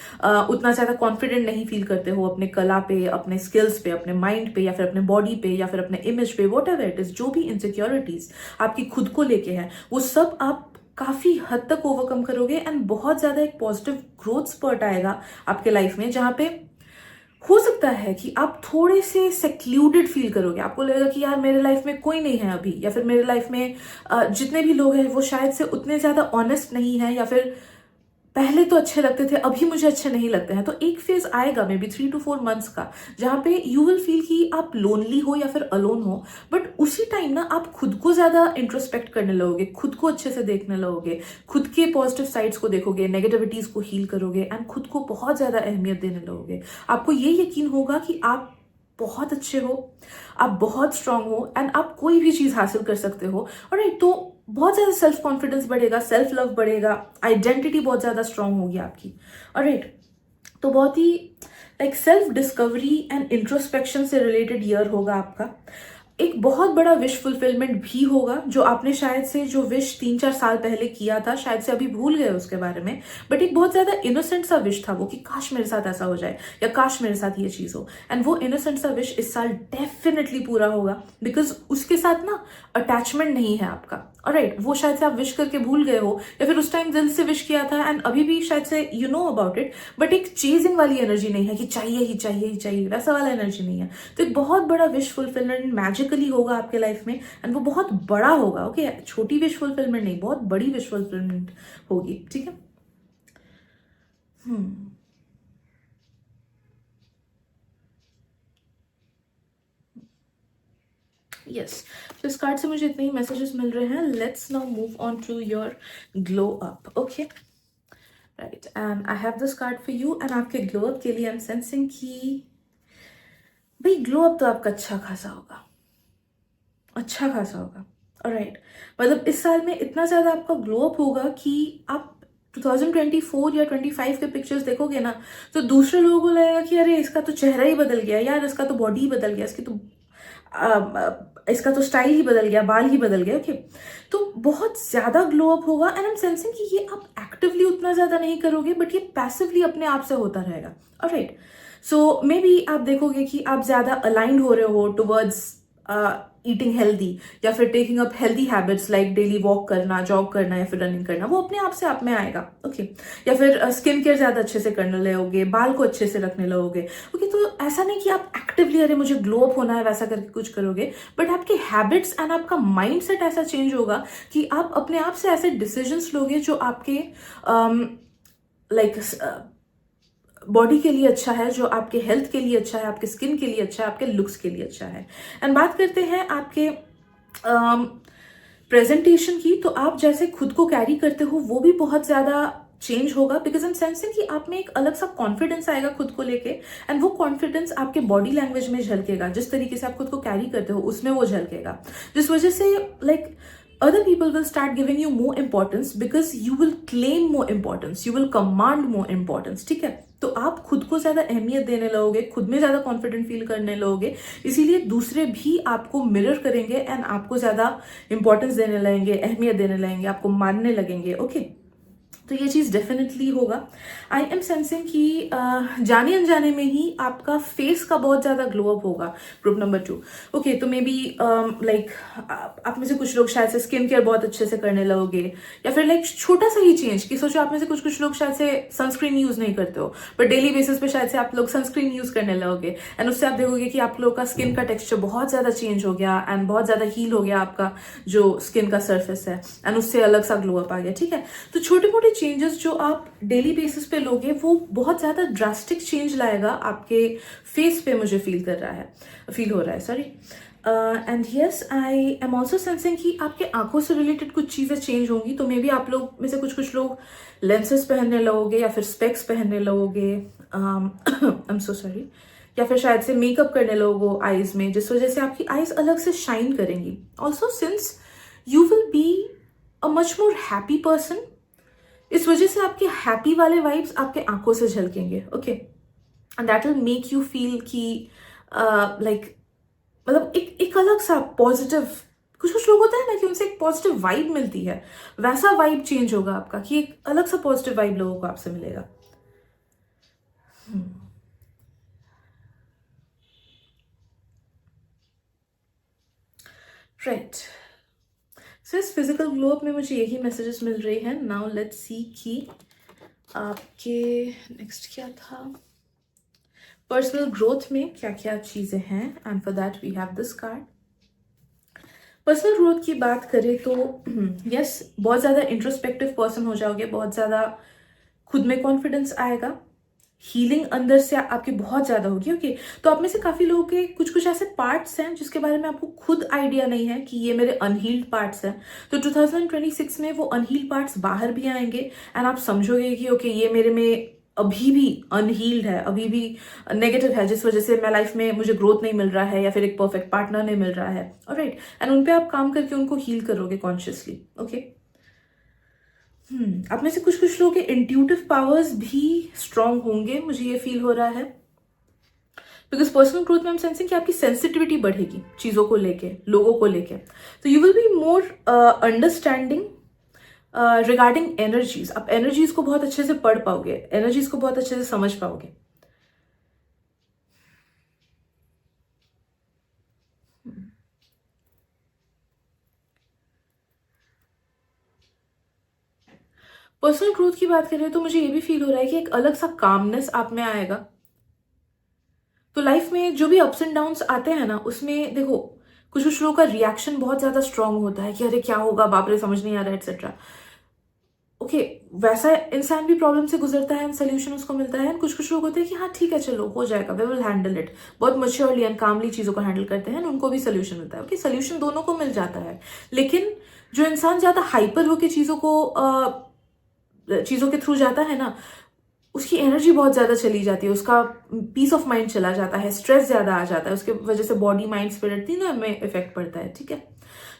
उतना ज़्यादा कॉन्फिडेंट नहीं फील करते हो अपने कला पे, अपने स्किल्स पे, अपने माइंड पे, या फिर अपने बॉडी पे, या फिर अपने इमेज पे, वॉट एवर इट इज, जो भी इनसिक्योरिटीज आपकी खुद को लेके है, वो सब आप काफ़ी हद तक ओवरकम करोगे एंड बहुत ज़्यादा एक पॉजिटिव ग्रोथ स्पर्ट आएगा आपके लाइफ में, जहाँ पे हो सकता है कि आप थोड़े से सेक्लूडेड फील करोगे। आपको लगेगा कि यार मेरे लाइफ में कोई नहीं है अभी, या फिर मेरे लाइफ में जितने भी लोग हैं वो शायद से उतने ज़्यादा ऑनेस्ट नहीं है, या फिर पहले तो अच्छे लगते थे अभी मुझे अच्छे नहीं लगते हैं। तो एक फेज आएगा मे बी 3 to 4 months का, जहाँ पे यू विल फील कि आप लोनली हो या फिर अलोन हो, बट उसी टाइम ना आप खुद को ज़्यादा इंट्रोस्पेक्ट करने लगोगे, खुद को अच्छे से देखने लगोगे, खुद के पॉजिटिव साइड्स को देखोगे, नेगेटिविटीज़ को हील करोगे एंड खुद को बहुत ज़्यादा अहमियत देने लगोगे। आपको ये यकीन होगा कि आप बहुत अच्छे हो, आप बहुत स्ट्रांग हो एंड आप कोई भी चीज़ हासिल कर सकते हो। और एक तो बहुत ज़्यादा सेल्फ कॉन्फिडेंस बढ़ेगा, सेल्फ लव बढ़ेगा, आइडेंटिटी बहुत ज़्यादा स्ट्रांग होगी आपकी। ऑलराइट, तो बहुत ही like self discovery and introspection से रिलेटेड ईयर होगा आपका। एक बहुत बड़ा विश फुलफिलमेंट भी होगा, जो आपने शायद से जो विश 3-4 साल पहले किया था, शायद से अभी भूल गए उसके बारे में, बट एक बहुत ज्यादा इनोसेंट सा विश था वो, कि काश मेरे साथ ऐसा हो जाए, या काश मेरे साथ ये चीज हो। एंड वो इनोसेंट सा विश इस साल डेफिनेटली पूरा होगा, बिकॉज उसके साथ ना अटैचमेंट नहीं है आपका। ऑलराइट, वो शायद से आप विश करके भूल गए हो, या फिर उस टाइम दिल से विश किया था एंड अभी भी शायद से you know about it, but एक चेजिंग वाली एनर्जी नहीं है कि चाहिए ही चाहिए ही चाहिए, वैसा वाला एनर्जी नहीं है। तो एक बहुत बड़ा विश फुलफिलमेंट मैजिकली होगा आपके लाइफ में एंड वो बहुत बड़ा होगा। ओके, छोटी विश फुलफिलमेंट नहीं, बहुत बड़ी विश फुलफिलमेंट होगी, ठीक है। यस, तो इस कार्ड से मुझे इतने ही मैसेजेस मिल रहे हैं। Let's now move on to your glow up. Okay, right, and I have this card for you and आपके ग्लो अप के लिए आई एम सेंसिंग कि भाई ग्लो अप तो आपका अच्छा खासा होगा, अच्छा खासा होगा। ऑलराइट, मतलब इस साल में इतना ज़्यादा आपका ग्लो अप होगा कि आप 2024 या 25 के पिक्चर्स देखोगे ना, तो दूसरे लोगों को लगेगा कि अरे इसका तो चेहरा ही बदल गया यार, इसका तो बॉडी ही बदल गया, इसका तो स्टाइल ही बदल गया, बाल ही बदल गए। ओके, तो बहुत ज़्यादा ग्लो अप होगा एंड आई एम सेंसिंग कि ये आप एक्टिवली उतना ज़्यादा नहीं करोगे, बट ये पैसिवली अपने आप से होता रहेगा। ऑलराइट, सो मे बी आप देखोगे कि आप ज़्यादा अलाइंड हो रहे हो टुवर्ड्स ईटिंग हेल्दी, या फिर taking up healthy habits like daily walk करना, जॉग करना, या फिर रनिंग करना, वो अपने आप से आप में आएगा। ओके, या फिर स्किन केयर ज़्यादा अच्छे से करने लगोगे, बाल को अच्छे से रखने लगोगे। ओके, तो ऐसा नहीं कि आप एक्टिवली अरे मुझे ग्लो अप होना है वैसा करके कुछ करोगे, बट आपके हैबिट्स एंड आपका माइंड सेट ऐसा चेंज होगा कि आप अपने आप से ऐसे डिसीजंस लोगे जो आपके लाइक बॉडी के लिए अच्छा है, जो आपके हेल्थ के लिए अच्छा है, आपके स्किन के लिए अच्छा है, आपके लुक्स के लिए अच्छा है। एंड बात करते हैं आपके प्रेजेंटेशन की, तो आप जैसे खुद को कैरी करते हो वो भी बहुत ज़्यादा चेंज होगा, बिकॉज आई एम सेंसिंग कि आप में एक अलग सा कॉन्फिडेंस आएगा खुद को लेके, एंड वो कॉन्फिडेंस आपके बॉडी लैंग्वेज में झलकेगा, जिस तरीके से आप खुद को कैरी करते हो उसमें वो झलकेगा, जिस वजह से like other people will start giving you more importance because you will claim more importance, you will command more importance, ठीक है। तो आप खुद को ज्यादा अहमियत देने लगोगे, खुद में ज्यादा कॉन्फिडेंट फील करने लगोगे, इसीलिए दूसरे भी आपको मिरर करेंगे एंड आपको ज्यादा इंपॉर्टेंस देने लगेंगे, अहमियत देने लगेंगे, आपको मानने लगेंगे। ओके, तो ये चीज़ डेफिनेटली होगा। आई एम सेंसिंग कि जाने अनजाने में ही आपका फेस का बहुत ज़्यादा ग्लो अप होगा। ग्रुप नंबर 2, ओके, तो मे बी लाइक आप में से कुछ लोग शायद से स्किन केयर बहुत अच्छे से करने लगोगे, या फिर लाइक छोटा सा ही चेंज कि सोचो आप में से कुछ लोग शायद से सनस्क्रीन यूज़ नहीं करते हो, बट डेली बेसिस पे शायद से आप लोग सनस्क्रीन यूज़ करने लगोगे, एंड उससे आप देखोगे कि आप लोग का स्किन का टेक्सचर बहुत ज़्यादा चेंज हो गया एंड बहुत ज़्यादा हील हो गया आपका जो स्किन का सर्फेस है, एंड उससे अलग सा ग्लो अप आ गया, ठीक है। तो छोटे मोटे चेंजेस जो आप डेली बेसिस पे लोगे वो बहुत ज्यादा ड्रास्टिक चेंज लाएगा आपके फेस पे, मुझे फील हो रहा है, sorry. And yes I am also sensing कि आपके आंखों से रिलेटेड कुछ चीज़ें चेंज होंगी, तो मे बी आप लोग में से कुछ लोग लेंसेज पहनने लगोगे या फिर स्पेक्स पहनने लगोगे, आई एम सो सॉरी, या फिर शायद से मेकअप करने लगोगे आईज में, जिस वजह से आपकी आईज अलग से शाइन करेंगी. Also since you will be a much more happy person, इस वजह से आपके हैप्पी वाले वाइब्स आपके आंखों से झलकेंगे. Okay, and that will make you feel कि लाइक मतलब एक अलग सा पॉजिटिव, कुछ लोग होता है ना कि उनसे एक पॉजिटिव वाइब मिलती है, वैसा वाइब चेंज होगा आपका कि एक अलग सा पॉजिटिव वाइब लोगों को आपसे मिलेगा. राइट, सो इस फिजिकल ग्लो अप में मुझे यही मैसेजेस मिल रहे हैं. नाउ लेट्स सी कि आपके नेक्स्ट क्या था. पर्सनल ग्रोथ में क्या क्या चीज़ें हैं, and for that we have this card. Personal growth की बात करें तो यस, बहुत ज़्यादा इंट्रोस्पेक्टिव पर्सन हो जाओगे, बहुत ज़्यादा खुद में कॉन्फिडेंस आएगा, हीलिंग अंदर से आपकी बहुत ज़्यादा होगी. ओके, तो आप में से काफ़ी लोगों के कुछ ऐसे पार्ट्स हैं जिसके बारे में आपको खुद आइडिया नहीं है कि ये मेरे अनहील्ड पार्ट्स हैं. तो 2026 में वो अनहील्ड पार्ट्स बाहर भी आएंगे एंड आप समझोगे कि ओके ये मेरे में अभी भी अनहील्ड है, अभी भी नेगेटिव है, जिस वजह से मैं लाइफ में मुझे ग्रोथ नहीं मिल रहा है या फिर एक परफेक्ट पार्टनर नहीं मिल रहा है. ऑलराइट, एंड उन पे आप काम करके उनको हील करोगे कॉन्शियसली. ओके, आप में से कुछ लोगों के इंट्यूटिव पावर्स भी स्ट्रांग होंगे, मुझे ये फील हो रहा है. बिकॉज पर्सनल ग्रोथ में हम सेंसिंग कि आपकी सेंसिटिविटी बढ़ेगी चीज़ों को लेके, लोगों को लेके. तो you will be more understanding regarding energies. आप एनर्जीज को बहुत अच्छे से पढ़ पाओगे, एनर्जीज को बहुत अच्छे से समझ पाओगे. पर्सनल ग्रोथ की बात करें तो मुझे ये भी फील हो रहा है कि एक अलग सा कामनेस आप में आएगा. तो लाइफ में जो भी अप्स एंड डाउन्स आते हैं ना, उसमें देखो कुछ लोगों का रिएक्शन बहुत ज्यादा स्ट्रांग होता है कि अरे क्या होगा, बाप रे समझ नहीं आ रहा है एक्सेट्रा. ओके, वैसा इंसान भी प्रॉब्लम से गुजरता है एंड सोल्यूशन उसको मिलता है. कुछ लोग होते हैं कि हाँ ठीक है चलो हो जाएगा, वी विल हैंडल इट, बहुत मैच्योरली एंड कामली चीजों को हैंडल करते हैं, उनको भी सोल्यूशन मिलता है. ओके, सोल्यूशन दोनों को मिल जाता है. लेकिन जो इंसान ज्यादा हाइपर होकर चीजों के थ्रू जाता है ना, उसकी एनर्जी बहुत ज्यादा चली जाती है, उसका पीस ऑफ माइंड चला जाता है, स्ट्रेस ज्यादा आ जाता है, उसके वजह से बॉडी माइंड स्पिरिट तीनों में इफेक्ट पड़ता है. ठीक है,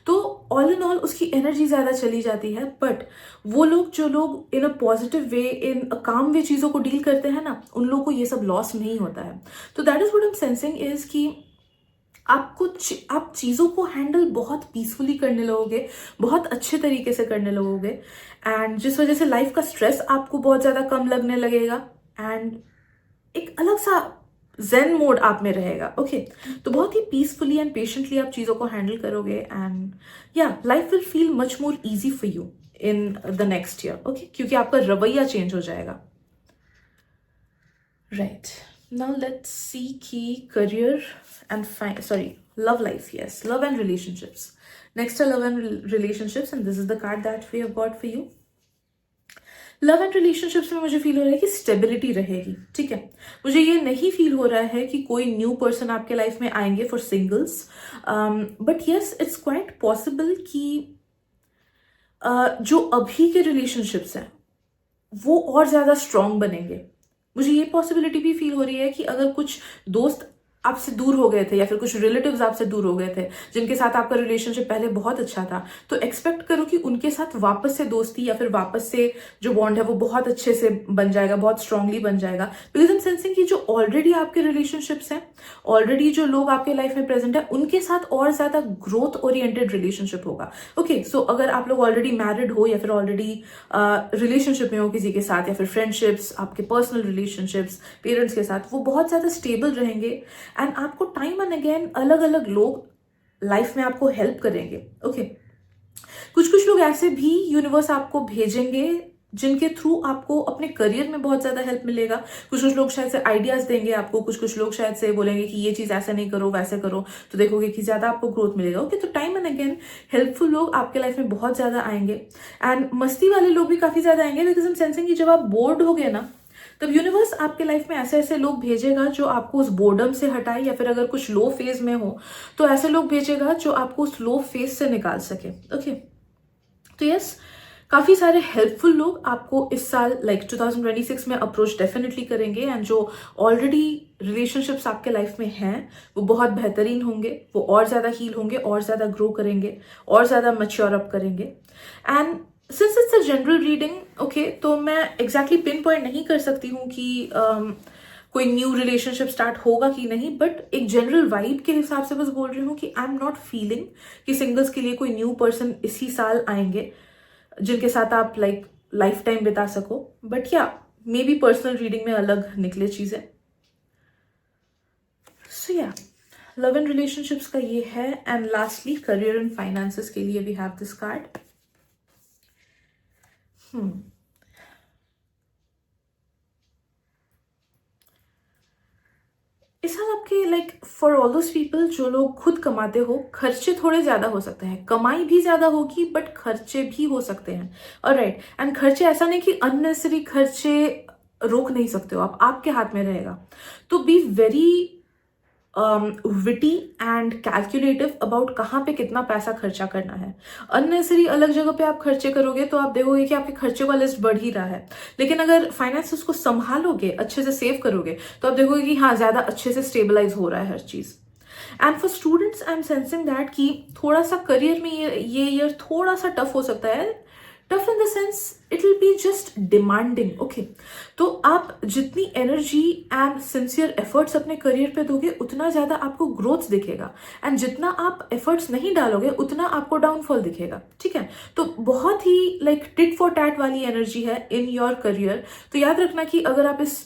तो ऑल इन ऑल उसकी एनर्जी ज्यादा चली जाती है. बट वो लोग जो लोग इन अ पॉजिटिव वे, इन अ काम वे चीजों को डील करते हैं ना, उन लोगों को ये सब लॉस नहीं होता है. तो that is what I M sensing is कि आप चीज़ों को हैंडल बहुत पीसफुली करने लगोगे, बहुत अच्छे तरीके से करने लगोगे, एंड जिस वजह से लाइफ का स्ट्रेस आपको बहुत ज़्यादा कम लगने लगेगा एंड एक अलग सा जेन मोड आप में रहेगा. ओके, तो बहुत ही पीसफुली एंड पेशेंटली आप चीज़ों को हैंडल करोगे एंड या life will feel much more easy for you in the next year. Okay, क्योंकि आपका रवैया चेंज हो जाएगा. Right, now let's see key career and love life. Yes, love and relationships. Next are love and relationships, and this is the card that we have got for you. Love and relationships में मुझे feel हो रहा है कि stability रहेगी. ठीक है, मुझे ये नहीं फील हो रहा है कि कोई न्यू पर्सन आपके लाइफ में आएंगे for singles. But yes, it's quite possible कि जो अभी के रिलेशनशिप्स हैं वो और ज्यादा स्ट्रांग बनेंगे. मुझे ये पॉसिबिलिटी भी फील हो रही है कि अगर कुछ दोस्त आपसे दूर हो गए थे या फिर कुछ रिलेटिव्स आपसे दूर हो गए थे जिनके साथ आपका रिलेशनशिप पहले बहुत अच्छा था, तो एक्सपेक्ट करो कि उनके साथ वापस से दोस्ती या फिर वापस से जो बॉन्ड है वो बहुत अच्छे से बन जाएगा, बहुत स्ट्रांगली बन जाएगा. बिकॉज आई एम सेंसिंग कि जो ऑलरेडी आपके रिलेशनशिप्स हैं, ऑलरेडी जो लोग आपके लाइफ में प्रेजेंट है, उनके साथ और ज्यादा ग्रोथ ओरिएंटेड रिलेशनशिप होगा. ओके, सो अगर आप लोग ऑलरेडी मैरिड हो या फिर ऑलरेडी रिलेशनशिप में हो किसी के साथ, या फिर फ्रेंडशिप्स, आपके पर्सनल रिलेशनशिप्स पेरेंट्स के साथ, वो बहुत ज्यादा स्टेबल रहेंगे एंड आपको टाइम एंड अगेन अलग अलग लोग लाइफ में आपको हेल्प करेंगे. ओके, कुछ लोग ऐसे भी यूनिवर्स आपको भेजेंगे जिनके थ्रू आपको अपने करियर में बहुत ज्यादा हेल्प मिलेगा. कुछ लोग शायद से आइडियाज देंगे आपको, कुछ लोग शायद से बोलेंगे कि ये चीज ऐसा नहीं करो वैसे करो, तो देखोगे कि ज्यादा आपको ग्रोथ मिलेगा. ओके, तो टाइम एंड अगेन हेल्पफुल लोग आपके लाइफ में बहुत ज्यादा आएंगे एंड मस्ती वाले लोग भी काफी ज्यादा आएंगे. बिकॉज हम सेंसिंग कि जब आप बोर्ड हो गए ना, तब यूनिवर्स आपके लाइफ में ऐसे ऐसे लोग भेजेगा जो आपको उस बोर्डम से हटाए, या फिर अगर कुछ लो फेज में हो तो ऐसे लोग भेजेगा जो आपको उस लो फेज से निकाल सके। ओके, तो यस, काफी सारे हेल्पफुल लोग आपको इस साल लाइक 2026 में अप्रोच डेफिनेटली करेंगे, एंड जो ऑलरेडी रिलेशनशिप्स आपके लाइफ में हैं वो बहुत बेहतरीन होंगे, वो और ज्यादा हील होंगे, और ज्यादा ग्रो करेंगे, और ज्यादा मैच्योर अप करेंगे। And since it's a general reading, okay, तो मैं एग्जैक्टली पिन पॉइंट नहीं कर सकती हूँ कि कोई न्यू रिलेशनशिप स्टार्ट होगा कि नहीं, बट एक जनरल वाइब के हिसाब से बस बोल रही हूँ कि आई एम नॉट फीलिंग कि सिंगल्स के लिए कोई न्यू पर्सन इसी साल आएंगे जिनके साथ आप लाइक लाइफ टाइम बिता सको। बट या मे बी पर्सनल रीडिंग में अलग निकले चीजें। सो या, लव एंड रिलेशनशिप्स का ये है। And lastly career and finances के लिए वी हैव दिस कार्ड। इस साल आपके like for all those people जो लोग खुद कमाते हो, खर्चे थोड़े ज्यादा हो सकते हैं। कमाई भी ज्यादा होगी बट खर्चे भी हो सकते हैं। ऑलराइट, एंड खर्चे ऐसा नहीं कि अननेसेसरी खर्चे रोक नहीं सकते हो आप, आपके हाथ में रहेगा। तो be very witty and calculative about कहाँ पे कितना पैसा खर्चा करना है। अननेसेसरी अलग जगह पे आप खर्चे करोगे तो आप देखोगे कि आपके खर्चे का लिस्ट बढ़ ही रहा है। लेकिन अगर फाइनेंसेस को संभालोगे, अच्छे से सेव करोगे, तो आप देखोगे कि हाँ, ज्यादा अच्छे से स्टेबलाइज हो रहा है हर चीज। And for students I am sensing that कि थोड़ा सा करियर में ये ईयर थोड़ा सा टफ हो सकता है। Tough in the sense it will be just demanding. Okay, तो आप जितनी एनर्जी एंड सिंसियर एफर्ट्स अपने करियर पे दोगे उतना ज्यादा आपको ग्रोथ दिखेगा, एंड जितना आप एफर्ट्स नहीं डालोगे उतना आपको डाउनफॉल दिखेगा। ठीक है, तो बहुत ही लाइक टिट फॉर टैट वाली एनर्जी है इन योर करियर। तो याद रखना कि अगर आप इस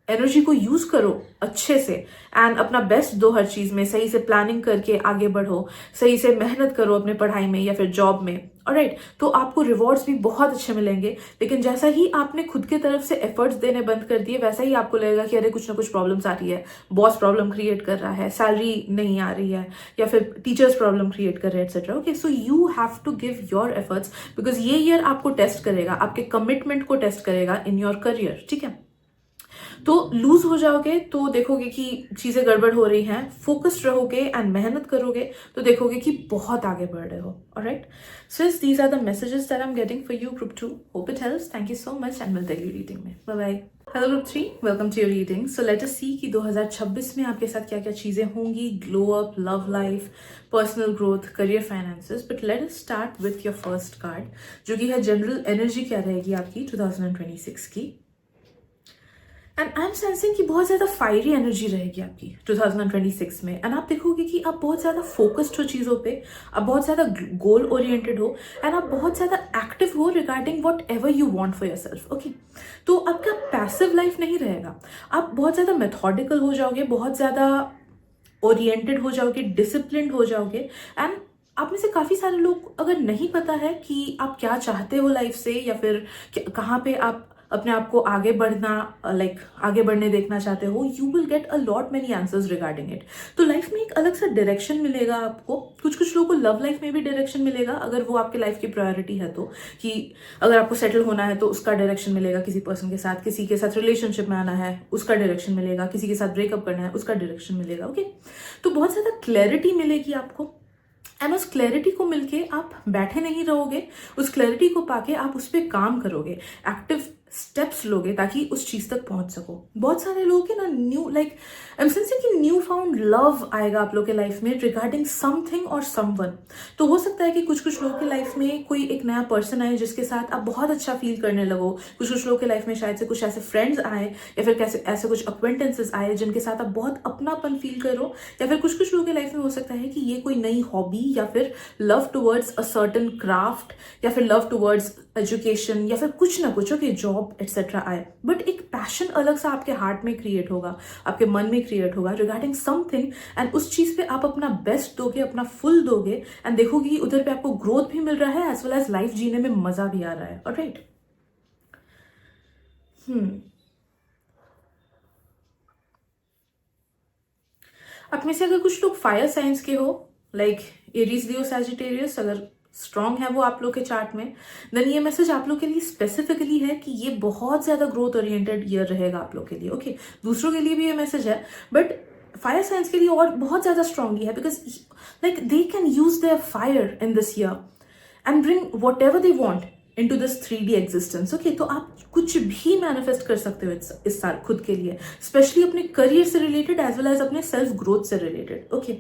एनर्जी को यूज करो अच्छे से एंड अपना बेस्ट दो हर चीज में, सही से प्लानिंग करके आगे बढ़ो, सही से मेहनत करो अपने पढ़ाई में या फिर जॉब में, ऑलराइट, तो आपको रिवॉर्ड्स भी बहुत अच्छे मिलेंगे। लेकिन जैसा ही आपने खुद की तरफ से एफर्ट्स देने बंद कर दिए, वैसा ही आपको लगेगा कि अरे कुछ ना कुछ प्रॉब्लम्स आ रही है, बॉस प्रॉब्लम क्रिएट कर रहा है, सैलरी नहीं आ रही है, या फिर टीचर्स प्रॉब्लम क्रिएट कर रहे हैं, etcetera. Okay, so you have to give your efforts, because ये ईयर आपको टेस्ट करेगा, आपके कमिटमेंट को टेस्ट करेगा इन योर करियर। ठीक है, तो लूज हो जाओगे तो देखोगे कि चीजें गड़बड़ हो रही हैं, फोकस्ड रहोगे एंड मेहनत करोगे तो देखोगे कि बहुत आगे बढ़ रहे हो। Alright, so these are the messages that I am getting for you group 2। Hope it helps. Thank you so much and मिलते हैं रीडिंग में। Bye bye. Hello group 3, welcome to your reading. So let us see कि 2026 में आपके साथ क्या क्या चीजें होंगी। Glow up, love life, personal growth, career, finances. But let us start with your first card, जो कि है जनरल एनर्जी क्या रहेगी आपकी 2026 की। एंड आई एम सेंसिंग कि बहुत ज्यादा फायरी एनर्जी रहेगी आपकी 2026 में। एंड आप देखोगे कि आप बहुत ज्यादा फोकस्ड हो चीजों पे, आप बहुत ज्यादा गोल ओरिएंटेड हो, एंड आप बहुत ज्यादा एक्टिव हो regarding what ever you want for yourself. Okay, तो आपका पैसिव लाइफ नहीं रहेगा, आप बहुत ज्यादा मेथोडिकल हो जाओगे, बहुत ज्यादा ओरिएंटेड हो जाओगे, डिसिप्लिन हो जाओगे। एंड आप में से काफी सारे लोग अगर नहीं पता है कि आप क्या चाहते हो लाइफ से, या फिर कहाँ पे आप अपने आप को आगे बढ़ना लाइक आगे बढ़ने देखना चाहते हो, you will get a lot many answers regarding it. तो लाइफ में एक अलग सा डायरेक्शन मिलेगा आपको। कुछ कुछ लोगों को लव लाइफ में भी डायरेक्शन मिलेगा, अगर वो आपके लाइफ की प्रायोरिटी है तो, कि अगर आपको सेटल होना है तो उसका डायरेक्शन मिलेगा किसी पर्सन के साथ, किसी के साथ रिलेशनशिप में आना है उसका डायरेक्शन मिलेगा, किसी के साथ ब्रेकअप करना है उसका डायरेक्शन मिलेगा। ओके, तो बहुत ज्यादा क्लैरिटी मिलेगी आपको, एंड उस क्लैरिटी को मिलके आप बैठे नहीं रहोगे, उस क्लैरिटी को पाके आप उस पर काम करोगे, एक्टिव स्टेप्स लोगे ताकि उस चीज तक पहुंच सको। बहुत सारे लोग के ना new like I am sensing कि न्यू फाउंड लव आएगा आप लोग के लाइफ में रिगार्डिंग समथिंग और समवन। तो हो सकता है कि कुछ कुछ लोगों के लाइफ में कोई एक नया पर्सन आए जिसके साथ आप बहुत अच्छा फील करने लगो। कुछ कुछ लोगों के लाइफ में शायद से कुछ ऐसे फ्रेंड्स आए, या फिर कैसे ऐसे कुछ अक्वेंटेंसेस आए जिनके साथ आप बहुत अपनापन फील करो। या फिर कुछ कुछ लोगों के लाइफ में हो सकता है कि ये कोई नई हॉबी, या फिर love towards a certain craft, या फिर लव टुवर्ड्स एजुकेशन, या फिर कुछ ना कुछ, ओके, जॉब एक्सेट्रा आए। बट एक पैशन अलग सा आपके हार्ट में क्रिएट होगा, आपके मन में क्रिएट होगा रिगार्डिंग समथिंग, एंड उस चीज पे आप अपना बेस्ट दोगे, अपना फुल दोगे, एंड देखोगे कि उधर पे आपको ग्रोथ भी मिल रहा है एज वेल एज लाइफ जीने में मजा भी आ रहा है। ऑलराइट, आप में से अगर कुछ लोग फायर साइंस के हो, लाइक एरीज, लियो, सैजिटेरियस, अगर स्ट्रांग है वो आप लोग के चार्ट में, देन ये मैसेज आप लोग के लिए स्पेसिफिकली है कि ये बहुत ज्यादा ग्रोथ ओरिएंटेड ईयर रहेगा आप लोग के लिए। ओके, दूसरों के लिए भी ये मैसेज है, बट फायर साइंस के लिए और बहुत ज्यादा स्ट्रांगली है, because like they can use their fire in this year and bring whatever they want into this 3D existence. Okay, तो आप कुछ भी मैनिफेस्ट कर सकते हो इस साल खुद के लिए, स्पेशली अपने करियर से रिलेटेड एज वेल एज अपने सेल्फ ग्रोथ से related. Okay,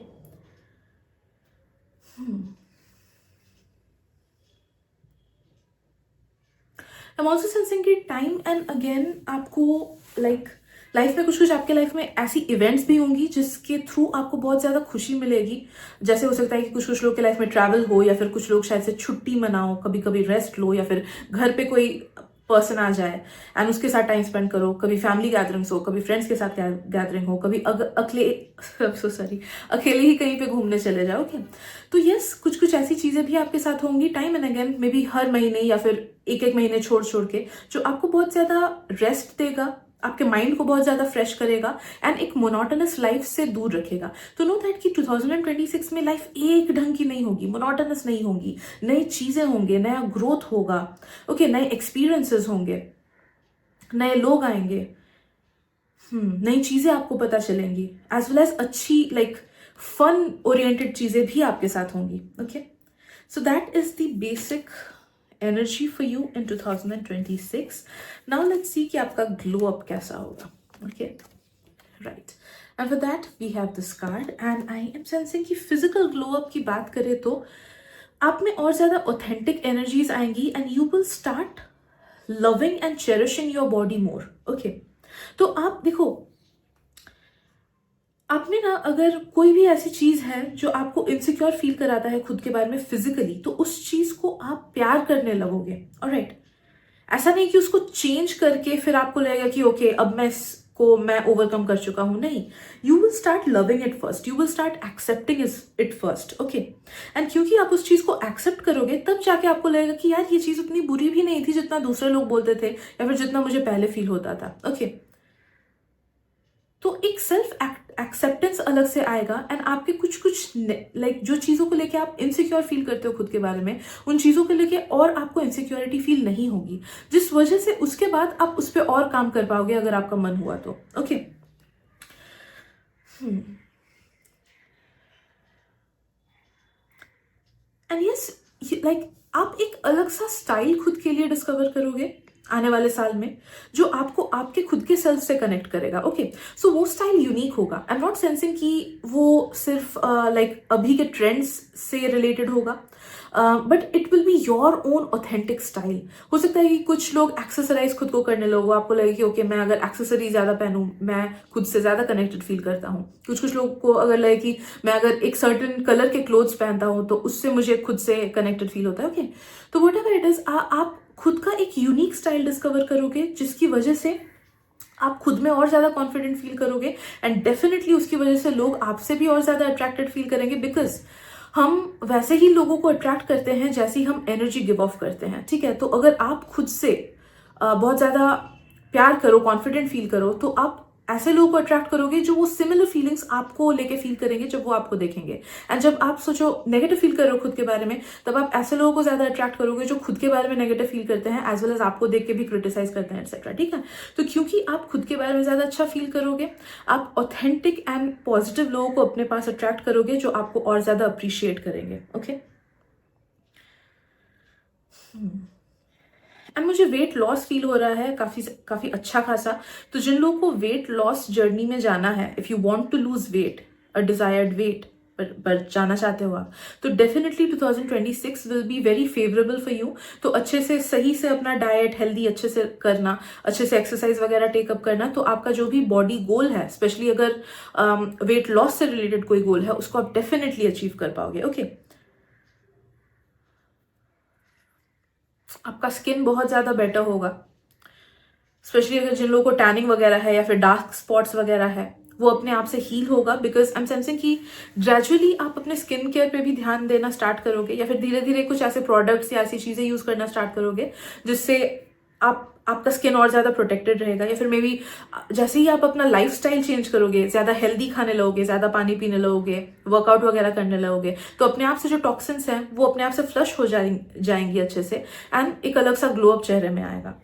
I am also sensing कि टाइम एंड अगेन आपको लाइक लाइफ में कुछ आपके लाइफ में ऐसी इवेंट्स भी होंगी जिसके थ्रू आपको बहुत ज्यादा खुशी मिलेगी। जैसे हो सकता है कि कुछ लोग के लाइफ में ट्रैवल हो, या फिर कुछ लोग शायद से छुट्टी मनाओ, कभी कभी रेस्ट लो, या फिर घर पे कोई पर्सन आ जाए एंड उसके साथ टाइम स्पेंड करो। कभी फैमिली गैदरिंग्स हो, कभी फ्रेंड्स के साथ गैदरिंग हो, कभी अकेले ही कहीं पे घूमने चले जाओ। ओके, तो यस, कुछ ऐसी चीजें भी आपके साथ होंगी time and again, maybe हर महीने या फिर एक महीने छोड़ छोड़ के, जो आपको बहुत ज्यादा रेस्ट देगा, आपके माइंड को बहुत ज्यादा फ्रेश करेगा एंड एक मोनोटोनस लाइफ से दूर रखेगा। तो नो दैट कि 2026 में लाइफ एक ढंग की नहीं होगी, मोनोटोनस नहीं होगी, नई चीजें होंगे, नया ग्रोथ होगा। ओके, नए एक्सपीरियंसेस होंगे, नए लोग आएंगे, नई चीजें आपको पता चलेंगी, एज वेल एज अच्छी लाइक फन ओरिएंटेड चीजें भी आपके साथ होंगी। Okay, so that is the basic energy for you in 2026. Now let's see कि आपका glow up कैसा होगा. Okay, right. And for that we have this card and I am sensing कि physical glow up की बात करें तो आप में और ज्यादा authentic energies आएंगी and you will start loving and cherishing your body more. Okay, तो आप देखो, आप में ना अगर कोई भी ऐसी चीज है जो आपको इनसिक्योर फील कराता है खुद के बारे में फिजिकली, तो उस चीज को आप प्यार करने लगोगे। ऑलराइट, ऐसा नहीं कि उसको चेंज करके फिर आपको लगेगा कि ओके अब मैं ओवरकम कर चुका हूं। नहीं, you will start loving it first, you will start accepting it first. Okay, and क्योंकि आप उस चीज को एक्सेप्ट करोगे तब जाके आपको लगेगा कि यार ये चीज उतनी बुरी भी नहीं थी जितना दूसरे लोग बोलते थे या फिर जितना मुझे पहले फील होता था। ओके, तो एक सेल्फ एक्सेप्टेंस अलग से आएगा एंड आपके कुछ लाइक जो चीजों को लेके आप इनसिक्योर फील करते हो खुद के बारे में, उन चीजों को लेके और आपको इनसिक्योरिटी फील नहीं होगी, जिस वजह से उसके बाद आप उस पर और काम कर पाओगे अगर आपका मन हुआ तो। ओके, एंड यस, लाइक आप एक अलग सा स्टाइल खुद के लिए डिस्कवर करोगे आने वाले साल में, जो आपको आपके खुद के सेल्फ से कनेक्ट करेगा। ओके, सो वो स्टाइल यूनिक होगा। आई एम नॉट सेंसिंग कि वो सिर्फ लाइक अभी के ट्रेंड्स से रिलेटेड होगा, but it will be your own authentic style. हो सकता है कि कुछ लोग एक्सेसराइज खुद को करने लगो, आपको लगे कि ओके मैं अगर एक्सेसरीज ज्यादा पहनूं मैं खुद से ज्यादा कनेक्टेड फील करता हूँ। कुछ लोग को अगर लगे कि मैं अगर एक सर्टेन कलर के क्लोथ्स पहनता हूँ तो उससे मुझे खुद से कनेक्टेड फील होता है। ओके, तो वट एवर इट इज, आप खुद का एक यूनिक स्टाइल डिस्कवर करोगे जिसकी वजह से आप खुद में और ज्यादा कॉन्फिडेंट फील करोगे एंड डेफिनेटली उसकी वजह से लोग आपसे भी और ज्यादा अट्रैक्टेड फील करेंगे, बिकॉज हम वैसे ही लोगों को अट्रैक्ट करते हैं जैसे ही हम एनर्जी गिव ऑफ करते हैं। ठीक है, तो अगर आप खुद से बहुत ज्यादा प्यार करो, कॉन्फिडेंट फील करो, तो आप ऐसे लोगों को अट्रैक्ट करोगे जो वो सिमिलर फीलिंग्स आपको लेके फील करेंगे जब वो आपको देखेंगे। एंड जब आप सोचो नेगेटिव फील कर रहे हो खुद के बारे में, तब आप ऐसे लोगों को ज्यादा अट्रैक्ट करोगे जो खुद के बारे में नेगेटिव फील करते हैं एज वेल एज आपको देख के भी क्रिटिसाइज करते हैं एक्सेट्रा। ठीक है, तो क्योंकि आप खुद के बारे में ज्यादा अच्छा फील करोगे, आप ऑथेंटिक एंड पॉजिटिव लोगों को अपने पास अट्रैक्ट करोगे जो आपको और ज्यादा अप्रिशिएट करेंगे। ओके, एंड मुझे वेट लॉस फील हो रहा है काफी अच्छा खासा। तो जिन लोगों को वेट लॉस जर्नी में जाना है, if you want to lose weight, a desired weight पर जाना चाहते हो आप, तो definitely 2026 will be very favourable for you. तो अच्छे से सही से अपना डाइट हेल्दी अच्छे से करना, अच्छे से एक्सरसाइज वगैरह टेकअप करना, तो आपका जो भी बॉडी गोल है, स्पेशली अगर वेट लॉस से रिलेटेड कोई गोल है, उसको आप डेफिनेटली अचीव कर पाओगे। ओके, आपका स्किन बहुत ज्यादा बेटर होगा, स्पेशली अगर जिन लोगों को टैनिंग वगैरह है या फिर डार्क स्पॉट्स वगैरह है, वो अपने आप से हील होगा। बिकॉज आई एम सेंसिंग कि ग्रेजुअली आप अपने स्किन केयर पे भी ध्यान देना स्टार्ट करोगे, या फिर धीरे धीरे कुछ ऐसे प्रोडक्ट्स या ऐसी चीजें यूज करना स्टार्ट करोगे जिससे आपका स्किन और ज़्यादा प्रोटेक्टेड रहेगा, या फिर मे बी जैसे ही आप अपना लाइफस्टाइल चेंज करोगे, ज़्यादा हेल्दी खाने लगोगे, ज़्यादा पानी पीने लगोगे, वर्कआउट वगैरह करने लगोगे, तो अपने आप से जो टॉक्सिन्स हैं वो अपने आप से फ्लश हो जाएंगी अच्छे से, एंड एक अलग सा ग्लो अप चेहरे में आएगा।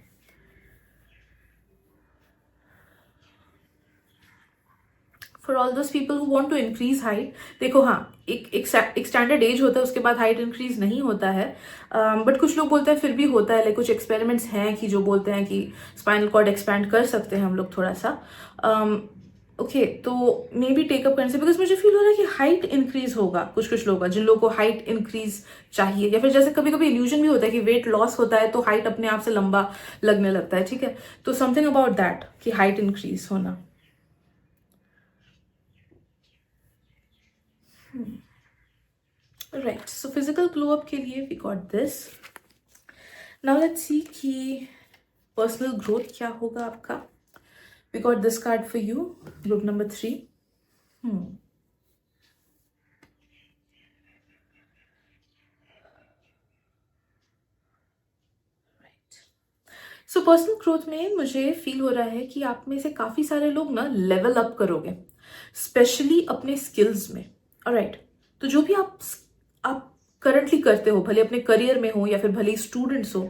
For all those people who want to increase height, देखो हाँ, एक स्टैंडर्ड एज होता है, उसके बाद हाइट इंक्रीज नहीं होता है, बट कुछ लोग बोलते हैं फिर भी होता है। लाइक कुछ एक्सपेरिमेंट्स हैं कि जो बोलते हैं कि स्पाइनल कॉर्ड एक्सपैंड कर सकते हैं हम लोग थोड़ा सा। ओके, तो मे बी टेकअप करने से, बिकॉज मुझे फील हो रहा है कि हाइट इंक्रीज होगा कुछ कुछ लोगों का, जिन लोगों को हाइट इंक्रीज चाहिए, या फिर जैसे कभी कभी इल्यूजन भी होता है कि वेट लॉस होता है तो हाइट अपने आप से लंबा लगने लगता है, ठीक है, तो समथिंग अबाउट दैट कि हाइट इंक्रीज होना। Right, so physical glow up के लिए we got this. Now let's see कि पर्सनल ग्रोथ क्या होगा आपका। We got this card for you, group number 3। So personal growth में मुझे फील हो रहा है कि आप में से काफी सारे लोग ना लेवल अप करोगे, स्पेशली अपने स्किल्स में। ऑलराइट, तो जो भी आप करंटली करते हो, भले अपने करियर में हो या फिर भले ही स्टूडेंट्स हो,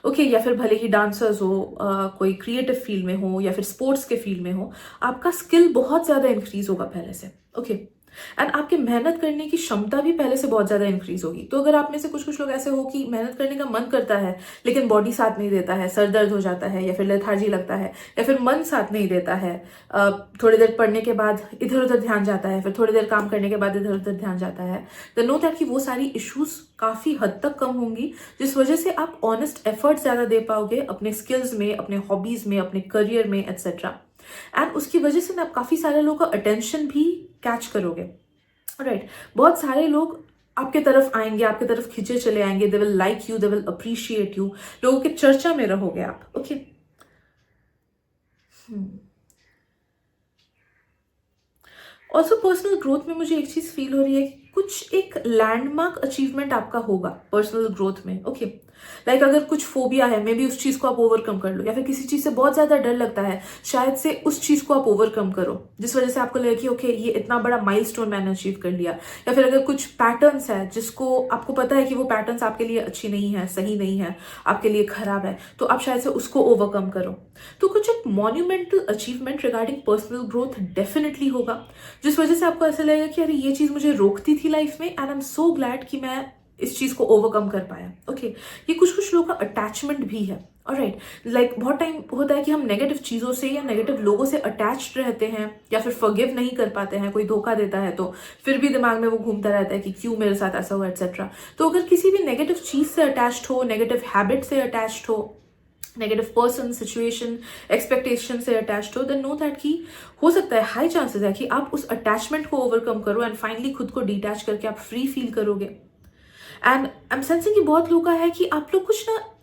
ओके, या फिर भले ही डांसर्स हो, कोई क्रिएटिव फील्ड में हो या फिर स्पोर्ट्स के फील्ड में हो, आपका स्किल बहुत ज्यादा इंक्रीज होगा पहले से। ओके, एंड आपकी मेहनत करने की क्षमता भी पहले से बहुत ज्यादा इंक्रीज होगी। तो अगर आप में से कुछ कुछ लोग ऐसे हो कि मेहनत करने का मन करता है लेकिन बॉडी साथ नहीं देता है, सर दर्द हो जाता है, या फिर लेथार्जी लगता है, या फिर मन साथ नहीं देता है, थोड़ी देर पढ़ने के बाद इधर उधर ध्यान जाता है, फिर थोड़ी देर काम करने के बाद इधर उधर ध्यान जाता है, तो नो दैट कि वो सारी इश्यूज काफी हद तक कम होंगी, जिस वजह से आप ऑनेस्ट एफर्ट ज्यादा दे पाओगे अपने स्किल्स में, अपने हॉबीज में, अपने करियर में, एटसेट्रा। एंड उसकी वजह से ना आप काफी सारे लोगों का अटेंशन भी कैच करोगे। राइट, बहुत सारे लोग आपके तरफ आएंगे, आपके तरफ खींचे चले आएंगे, they will like you, they will appreciate you, लोगों के चर्चा में रहोगे आप। ओके, ऑल्सो पर्सनल ग्रोथ में मुझे एक चीज फील हो रही है कि कुछ एक लैंडमार्क अचीवमेंट आपका होगा पर्सनल ग्रोथ में। ओके, लाइक अगर कुछ फोबिया है, मे बी उस चीज को आप ओवरकम कर लो, या फिर किसी चीज से बहुत ज्यादा डर लगता है, शायद से उस चीज को आप ओवरकम करो, जिस वजह से आपको लगे कि ओके, ये इतना बड़ा माइलस्टोन मैंने अचीव कर लिया। या फिर अगर कुछ पैटर्न्स है जिसको आपको पता है कि वो पैटर्न्स आपके लिए अच्छी नहीं है, सही नहीं है, आपके लिए खराब है, तो आप शायद से उसको ओवरकम करो। तो कुछ एक monumental achievement regarding personal growth definitely होगा, जिस वजह से आपको ऐसा लगेगा कि अरे ये चीज मुझे रोकती थी लाइफ में, and I am so glad कि मैं इस चीज को ओवरकम कर पाया। ओके, ये कुछ कुछ लोगों का अटैचमेंट भी है। ऑलराइट, लाइक बहुत टाइम होता है कि हम नेगेटिव चीजों से या नेगेटिव लोगों से अटैच्ड रहते हैं, या फिर फॉरगिव नहीं कर पाते हैं, कोई धोखा देता है तो फिर भी दिमाग में वो घूमता रहता है कि क्यों मेरे साथ ऐसा हुआ, एटसेट्रा। तो अगर किसी भी नेगेटिव चीज से अटैच्ड हो, नेगेटिव हैबिट से अटैच्ड हो, नेगेटिव पर्सन, सिचुएशन, एक्सपेक्टेशन से अटैच्ड हो, देन नो दैट कि हो सकता है, हाई चांसेस है कि आप उस अटैचमेंट को ओवरकम करो एंड फाइनली खुद को डिटैच करके आप फ्री फील करोगे। एंड आई एम सेंसिंग कि बहुत लोगों का है कि आप लोग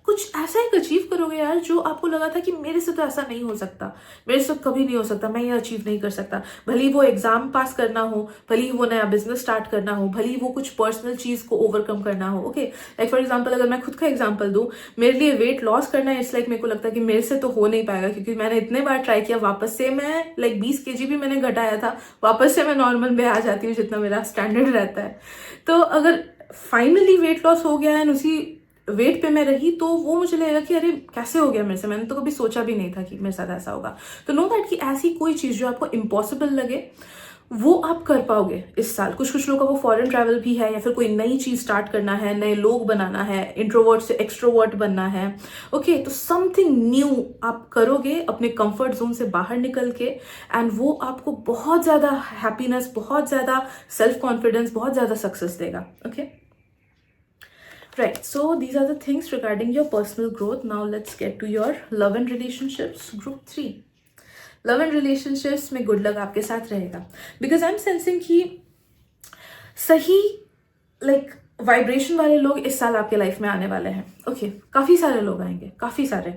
कुछ ऐसा एक अचीव करोगे यार, जो आपको लगा था कि मेरे से तो ऐसा नहीं हो सकता, मेरे से कभी नहीं हो सकता, मैं ये अचीव नहीं कर सकता। भले ही वो एग्जाम पास करना हो, भले ही वो नया बिजनेस स्टार्ट करना हो, भले ही वो कुछ पर्सनल चीज को ओवरकम करना हो। ओके, लाइक फॉर एग्जाम्पल अगर मैं खुद का एग्जाम्पल दूं, मेरे लिए वेट लॉस करना है, इट्स लाइक मेरे को लगता है कि मेरे से तो हो नहीं पाएगा, क्योंकि मैंने इतने बार ट्राई किया, वापस से मैं लाइक 20 kg भी मैंने घटाया था, वापस से मैं नॉर्मल में आ जाती हूँ जितना मेरा स्टैंडर्ड रहता है। तो अगर फाइनली वेट लॉस हो गया एंड उसी वेट पे मैं रही, तो वो मुझे लगेगा कि अरे कैसे हो गया मेरे से, मैंने तो कभी सोचा भी नहीं था कि मेरे साथ ऐसा होगा। तो नो दैट कि ऐसी कोई चीज जो आपको इम्पॉसिबल लगे वो आप कर पाओगे इस साल। कुछ कुछ लोगों का वो फॉरेन ट्रैवल भी है, या फिर कोई नई चीज स्टार्ट करना है, नए लोग बनाना है, इंट्रोवर्ट से एक्सट्रोवर्ट बनना है। ओके, तो समथिंग न्यू आप करोगे अपने कंफर्ट जोन से बाहर निकल के, एंड वो आपको बहुत ज्यादा हैप्पीनेस, बहुत ज्यादा सेल्फ कॉन्फिडेंस, बहुत ज्यादा सक्सेस देगा। Okay, right, so these are the things regarding your personal growth. Now let's get to your love and relationships, group 3. Love and relationships में गुड लक आपके साथ रहेगा, बिकॉज आई एम सेंसिंग कि सही like vibration वाले लोग इस साल आपके लाइफ में आने वाले हैं। ओके, काफी सारे लोग आएंगे, काफी सारे,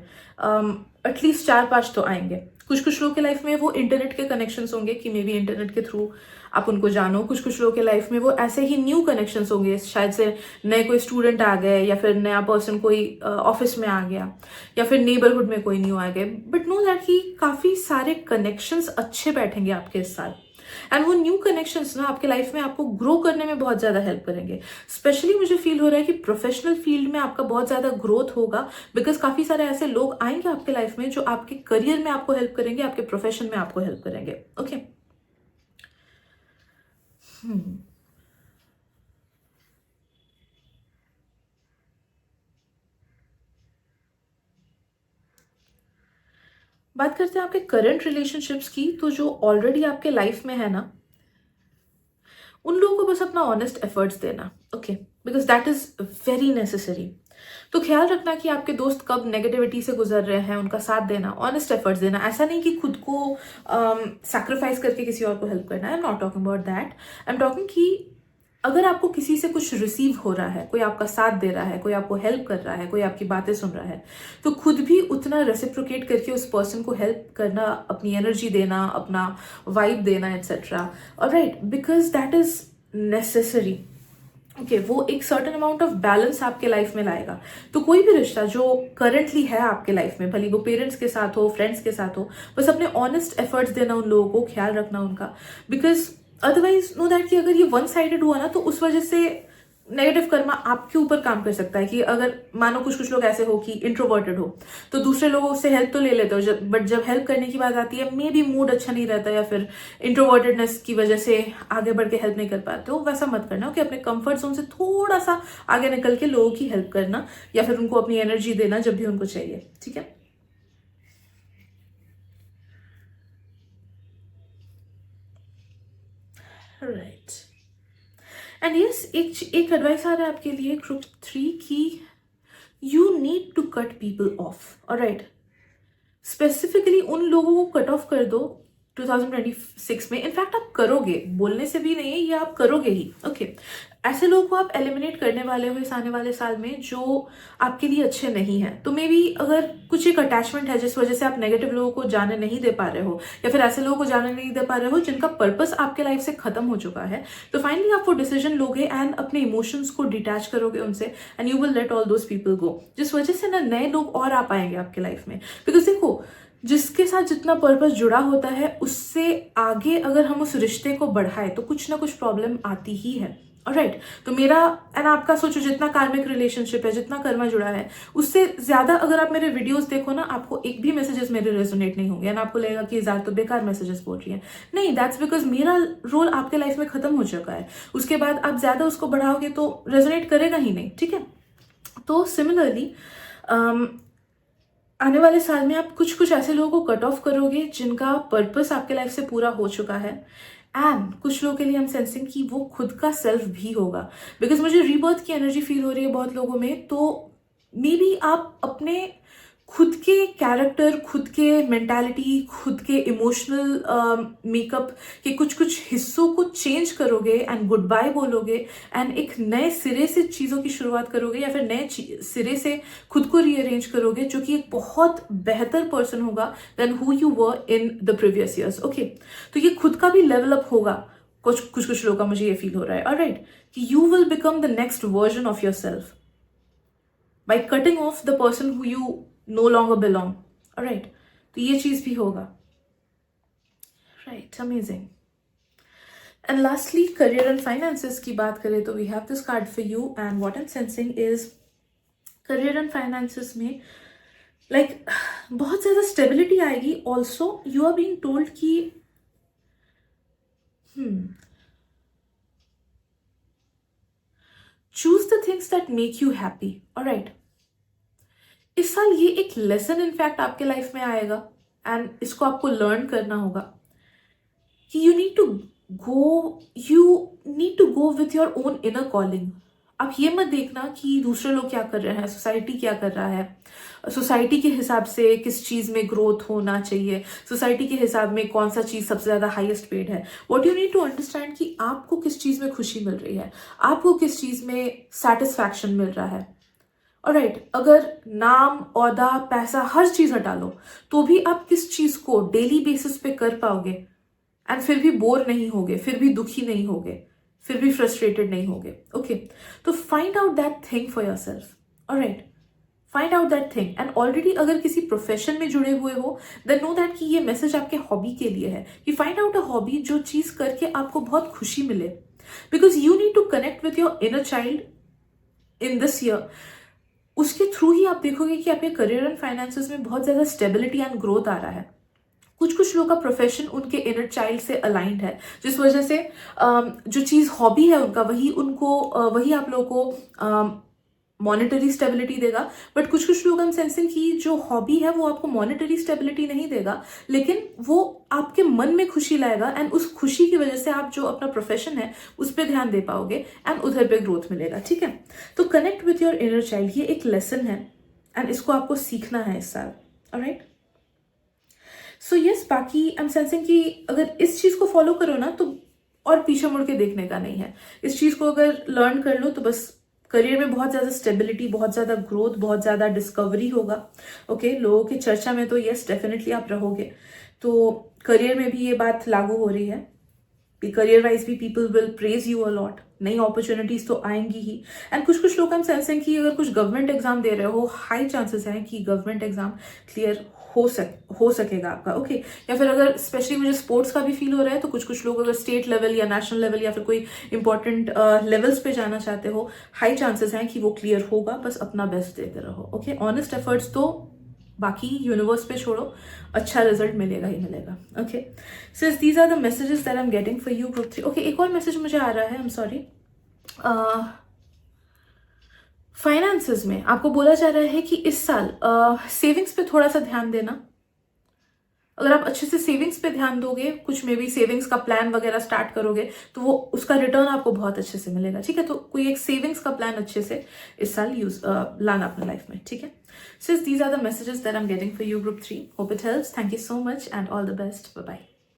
एटलीस्ट 4-5 तो आएंगे। कुछ कुछ लोगों के लाइफ में वो इंटरनेट के कनेक्शंस होंगे कि मे बी इंटरनेट के थ्रू आप उनको जानो। कुछ कुछ लोगों के लाइफ में वो ऐसे ही न्यू कनेक्शंस होंगे, शायद से नए कोई स्टूडेंट आ गए या फिर नया पर्सन कोई ऑफिस में आ गया या फिर नेबरहुड में कोई न्यू आ गए। बट नो दैट कि काफ़ी सारे कनेक्शंस अच्छे बैठेंगे आपके साथ, एंड वो न्यू कनेक्शंस ना आपके लाइफ में आपको ग्रो करने में बहुत ज़्यादा हेल्प करेंगे। स्पेशली मुझे फील हो रहा है कि प्रोफेशनल फील्ड में आपका बहुत ज़्यादा ग्रोथ होगा, बिकॉज काफ़ी सारे ऐसे लोग आएंगे आपके लाइफ में जो आपके करियर में आपको हेल्प करेंगे, आपके प्रोफेशन में आपको हेल्प करेंगे। ओके बात करते हैं आपके करंट रिलेशनशिप्स की। तो जो ऑलरेडी आपके लाइफ में है ना, उन लोगों को बस अपना ऑनेस्ट एफर्ट्स देना, okay, because that is very necessary. तो ख्याल रखना कि आपके दोस्त कब नेगेटिविटी से गुजर रहे हैं, उनका साथ देना, ऑनेस्ट एफर्ट्स देना। ऐसा नहीं कि खुद को सैक्रिफाइस करके किसी और को हेल्प करना। I am not talking about that. I am talking कि अगर आपको किसी से कुछ रिसीव हो रहा है, कोई आपका साथ दे रहा है, कोई आपको हेल्प कर रहा है, कोई आपकी बातें सुन रहा है, तो खुद भी उतना रेसिप्रोकेट करके उस पर्सन को हेल्प करना, अपनी एनर्जी देना, अपना वाइब देना, etcetera. Alright, because that is necessary. Okay, वो एक सर्टेन अमाउंट ऑफ बैलेंस आपके लाइफ में लाएगा। तो कोई भी रिश्ता जो करंटली है आपके लाइफ में, भले वो पेरेंट्स के साथ हो, फ्रेंड्स के साथ हो, बस अपने ऑनेस्ट एफर्ट्स देना उन लोगों को, ख्याल रखना उनका। बिकॉज अदरवाइज नो दैट कि अगर ये वन साइडेड हुआ ना, तो उस वजह से नेगेटिव कर्मा आपके ऊपर काम कर सकता है। कि अगर मानो कुछ कुछ लोग ऐसे हो कि इंट्रोवर्टेड हो, तो दूसरे लोगों से हेल्प तो ले लेते हो, बट जब हेल्प करने की बात आती है, मे बी मूड अच्छा नहीं रहता या फिर इंट्रोवर्टेडनेस की वजह से आगे बढ़ के हेल्प नहीं कर पाते हो। वैसा मत करना। ओके, अपने कंफर्ट जोन से थोड़ा सा आगे निकल के लोगों की हेल्प करना या फिर उनको अपनी एनर्जी देना जब भी उनको चाहिए। ठीक है, राइट। एंड यस, एक एडवाइस आ रहा है आपके लिए ग्रुप 3 की, you need to cut people off. Alright, specifically उन लोगों को कट ऑफ कर दो 2026 में। इनफैक्ट आप करोगे, बोलने से भी नहीं है, ये आप करोगे ही। ओके, ऐसे लोगों को आप एलिमिनेट करने वाले हो इस आने वाले साल में जो आपके लिए अच्छे नहीं हैं। तो मे बी अगर कुछ एक अटैचमेंट है जिस वजह से आप नेगेटिव लोगों को जाने नहीं दे पा रहे हो, या फिर ऐसे लोगों को जाने नहीं दे पा रहे हो जिनका पर्पस आपके लाइफ से खत्म हो चुका है, तो फाइनली आप वो डिसीजन लोगे एंड अपने इमोशंस को डिटैच करोगे उनसे, and you will let all those people go. जिस वजह से ना नए लोग और आ पाएंगे आपके लाइफ में। बिकॉज देखो, जिसके साथ जितना पर्पस जुड़ा होता है, उससे आगे अगर हम उस रिश्ते को बढ़ाए तो कुछ ना कुछ प्रॉब्लम आती ही है। ऑलराइट, तो मेरा एंड आपका सोचो, जितना कार्मिक रिलेशनशिप है, जितना कर्मा जुड़ा है, उससे ज्यादा अगर आप मेरे वीडियोस देखो ना, आपको एक भी मैसेजेस मेरे रेजोनेट नहीं होंगे एंड आपको लगेगा कि ज्यादा तो बेकार मैसेजेस बोल रही है। नहीं, दैट्स बिकॉज मेरा रोल आपके लाइफ में खत्म हो चुका है। उसके बाद आप ज्यादा उसको बढ़ाओगे तो रेजोनेट करेगा ही नहीं। ठीक है, तो सिमिलरली आने वाले साल में आप कुछ कुछ ऐसे लोगों को कट ऑफ करोगे जिनका पर्पस आपके लाइफ से पूरा हो चुका है, एंड कुछ लोगों के लिए हम सेंसिंग कि वो खुद का सेल्फ भी होगा। बिकॉज मुझे रीबर्थ की एनर्जी फील हो रही है बहुत लोगों में। तो मे बी आप अपने खुद के कैरेक्टर, खुद के मेंटालिटी, खुद के इमोशनल मेकअप के कुछ कुछ हिस्सों को चेंज करोगे एंड गुड बाय बोलोगे, एंड एक नए सिरे से चीज़ों की शुरुआत करोगे या फिर नए सिरे से खुद को रीअरेंज करोगे, जो कि एक बहुत बेहतर पर्सन होगा then who you were in the previous years. Okay, तो ये खुद का भी लेवल अप होगा कुछ कुछ लोगों का, मुझे ये फील हो रहा है। ऑलराइट, कि you will become the next version of your self by cutting off the person who you no longer belong. Alright, तो ये चीज भी होगा। Right, amazing. And lastly, career and finances की बात करें तो we have this card for you, and what I'm sensing is career and finances में like बहुत ज़्यादा stability आएगी। Also, you are being told कि choose the things that make you happy. Alright, इस साल ये एक लेसन इनफैक्ट आपके लाइफ में आएगा, एंड इसको आपको लर्न करना होगा कि you need to go with your own inner calling. आप ये मत देखना कि दूसरे लोग क्या कर रहे हैं, सोसाइटी क्या कर रहा है, सोसाइटी के हिसाब से किस चीज़ में ग्रोथ होना चाहिए, सोसाइटी के हिसाब में कौन सा चीज़ सबसे ज़्यादा हाईएस्ट पेड है। What you need to understand कि आपको किस चीज़ में खुशी मिल रही है, आपको किस चीज़ में सेटिस्फैक्शन मिल रहा है। ऑलराइट, अगर नाम, ओहदा, पैसा, हर चीज हटा लो तो भी आप किस चीज को डेली बेसिस पे कर पाओगे एंड फिर भी बोर नहीं होगे, फिर भी दुखी नहीं होगे, फिर भी फ्रस्ट्रेटेड नहीं होगे? ओके, तो find out that thing for your self. Alright, find out that thing. And already अगर किसी प्रोफेशन में जुड़े हुए हो देन नो दैट कि ये मैसेज आपके हॉबी के लिए है कि फाइंड आउट अ हॉबी जो चीज करके आपको बहुत खुशी मिले, because you need to connect with your inner child in this year. उसके थ्रू ही आप देखोगे कि आपके करियर एंड फाइनेंसेस में बहुत ज्यादा स्टेबिलिटी एंड ग्रोथ आ रहा है। कुछ कुछ लोगों का प्रोफेशन उनके इनर चाइल्ड से अलाइंड है, जिस वजह से जो चीज हॉबी है उनका वही उनको वही आप लोगों को मॉनेटरी स्टेबिलिटी देगा। बट कुछ कुछ लोग हम सेंसिंग की जो हॉबी है वो आपको मॉनेटरी स्टेबिलिटी नहीं देगा, लेकिन वो आपके मन में खुशी लाएगा एंड उस खुशी की वजह से आप जो अपना प्रोफेशन है उस पर ध्यान दे पाओगे एंड उधर पे ग्रोथ मिलेगा। ठीक है, तो connect with your inner child, ये एक लेसन है एंड इसको आपको सीखना है इस साल। ऑलराइट, सो यस, बाकी आई एम सेंसिंग कि अगर इस चीज को फॉलो करो ना तो और पीछे मुड़ के देखने का नहीं है। इस चीज को अगर लर्न कर लो तो बस करियर में बहुत ज्यादा स्टेबिलिटी, बहुत ज्यादा ग्रोथ, बहुत ज्यादा डिस्कवरी होगा। ओके, लोगों की चर्चा में तो यस डेफिनेटली आप रहोगे। तो करियर में भी ये बात लागू हो रही है कि करियर वाइज भी people will praise you a lot, नई अपॉर्चुनिटीज तो आएंगी ही। एंड कुछ कुछ लोग हम सेंसिंग कि अगर कुछ गवर्नमेंट एग्जाम दे रहे हो, हाई चांसेस हैं कि गवर्नमेंट एग्जाम क्लियर हो सकेगा आपका। ओके, या फिर अगर स्पेशली मुझे स्पोर्ट्स का भी फील हो रहा है तो कुछ कुछ लोग अगर स्टेट लेवल या नेशनल लेवल या फिर कोई इंपॉर्टेंट लेवल्स पे जाना चाहते हो, हाई चांसेस हैं कि वो क्लियर होगा। बस अपना बेस्ट देते रहो। ओके, ऑनेस्ट एफर्ट्स तो बाकी यूनिवर्स पे छोड़ो, अच्छा रिजल्ट मिलेगा ही मिलेगा। Okay, since these are the messages that I am getting for you group 3। Okay, एक और मैसेज मुझे आ रहा है, आई एम सॉरी। फाइनेंसेस में आपको बोला जा रहा है कि इस साल सेविंग्स पे थोड़ा सा ध्यान देना। अगर आप अच्छे से सेविंग्स पे ध्यान दोगे, कुछ में भी सेविंग्स का प्लान वगैरह स्टार्ट करोगे तो वो उसका रिटर्न आपको बहुत अच्छे से मिलेगा। ठीक है, तो कोई एक सेविंग्स का प्लान अच्छे से इस साल लाना अपने लाइफ में। ठीक है, since these are the messages that I am getting for you group 3, hope it helps. Thank you so much and all the best, bye bye.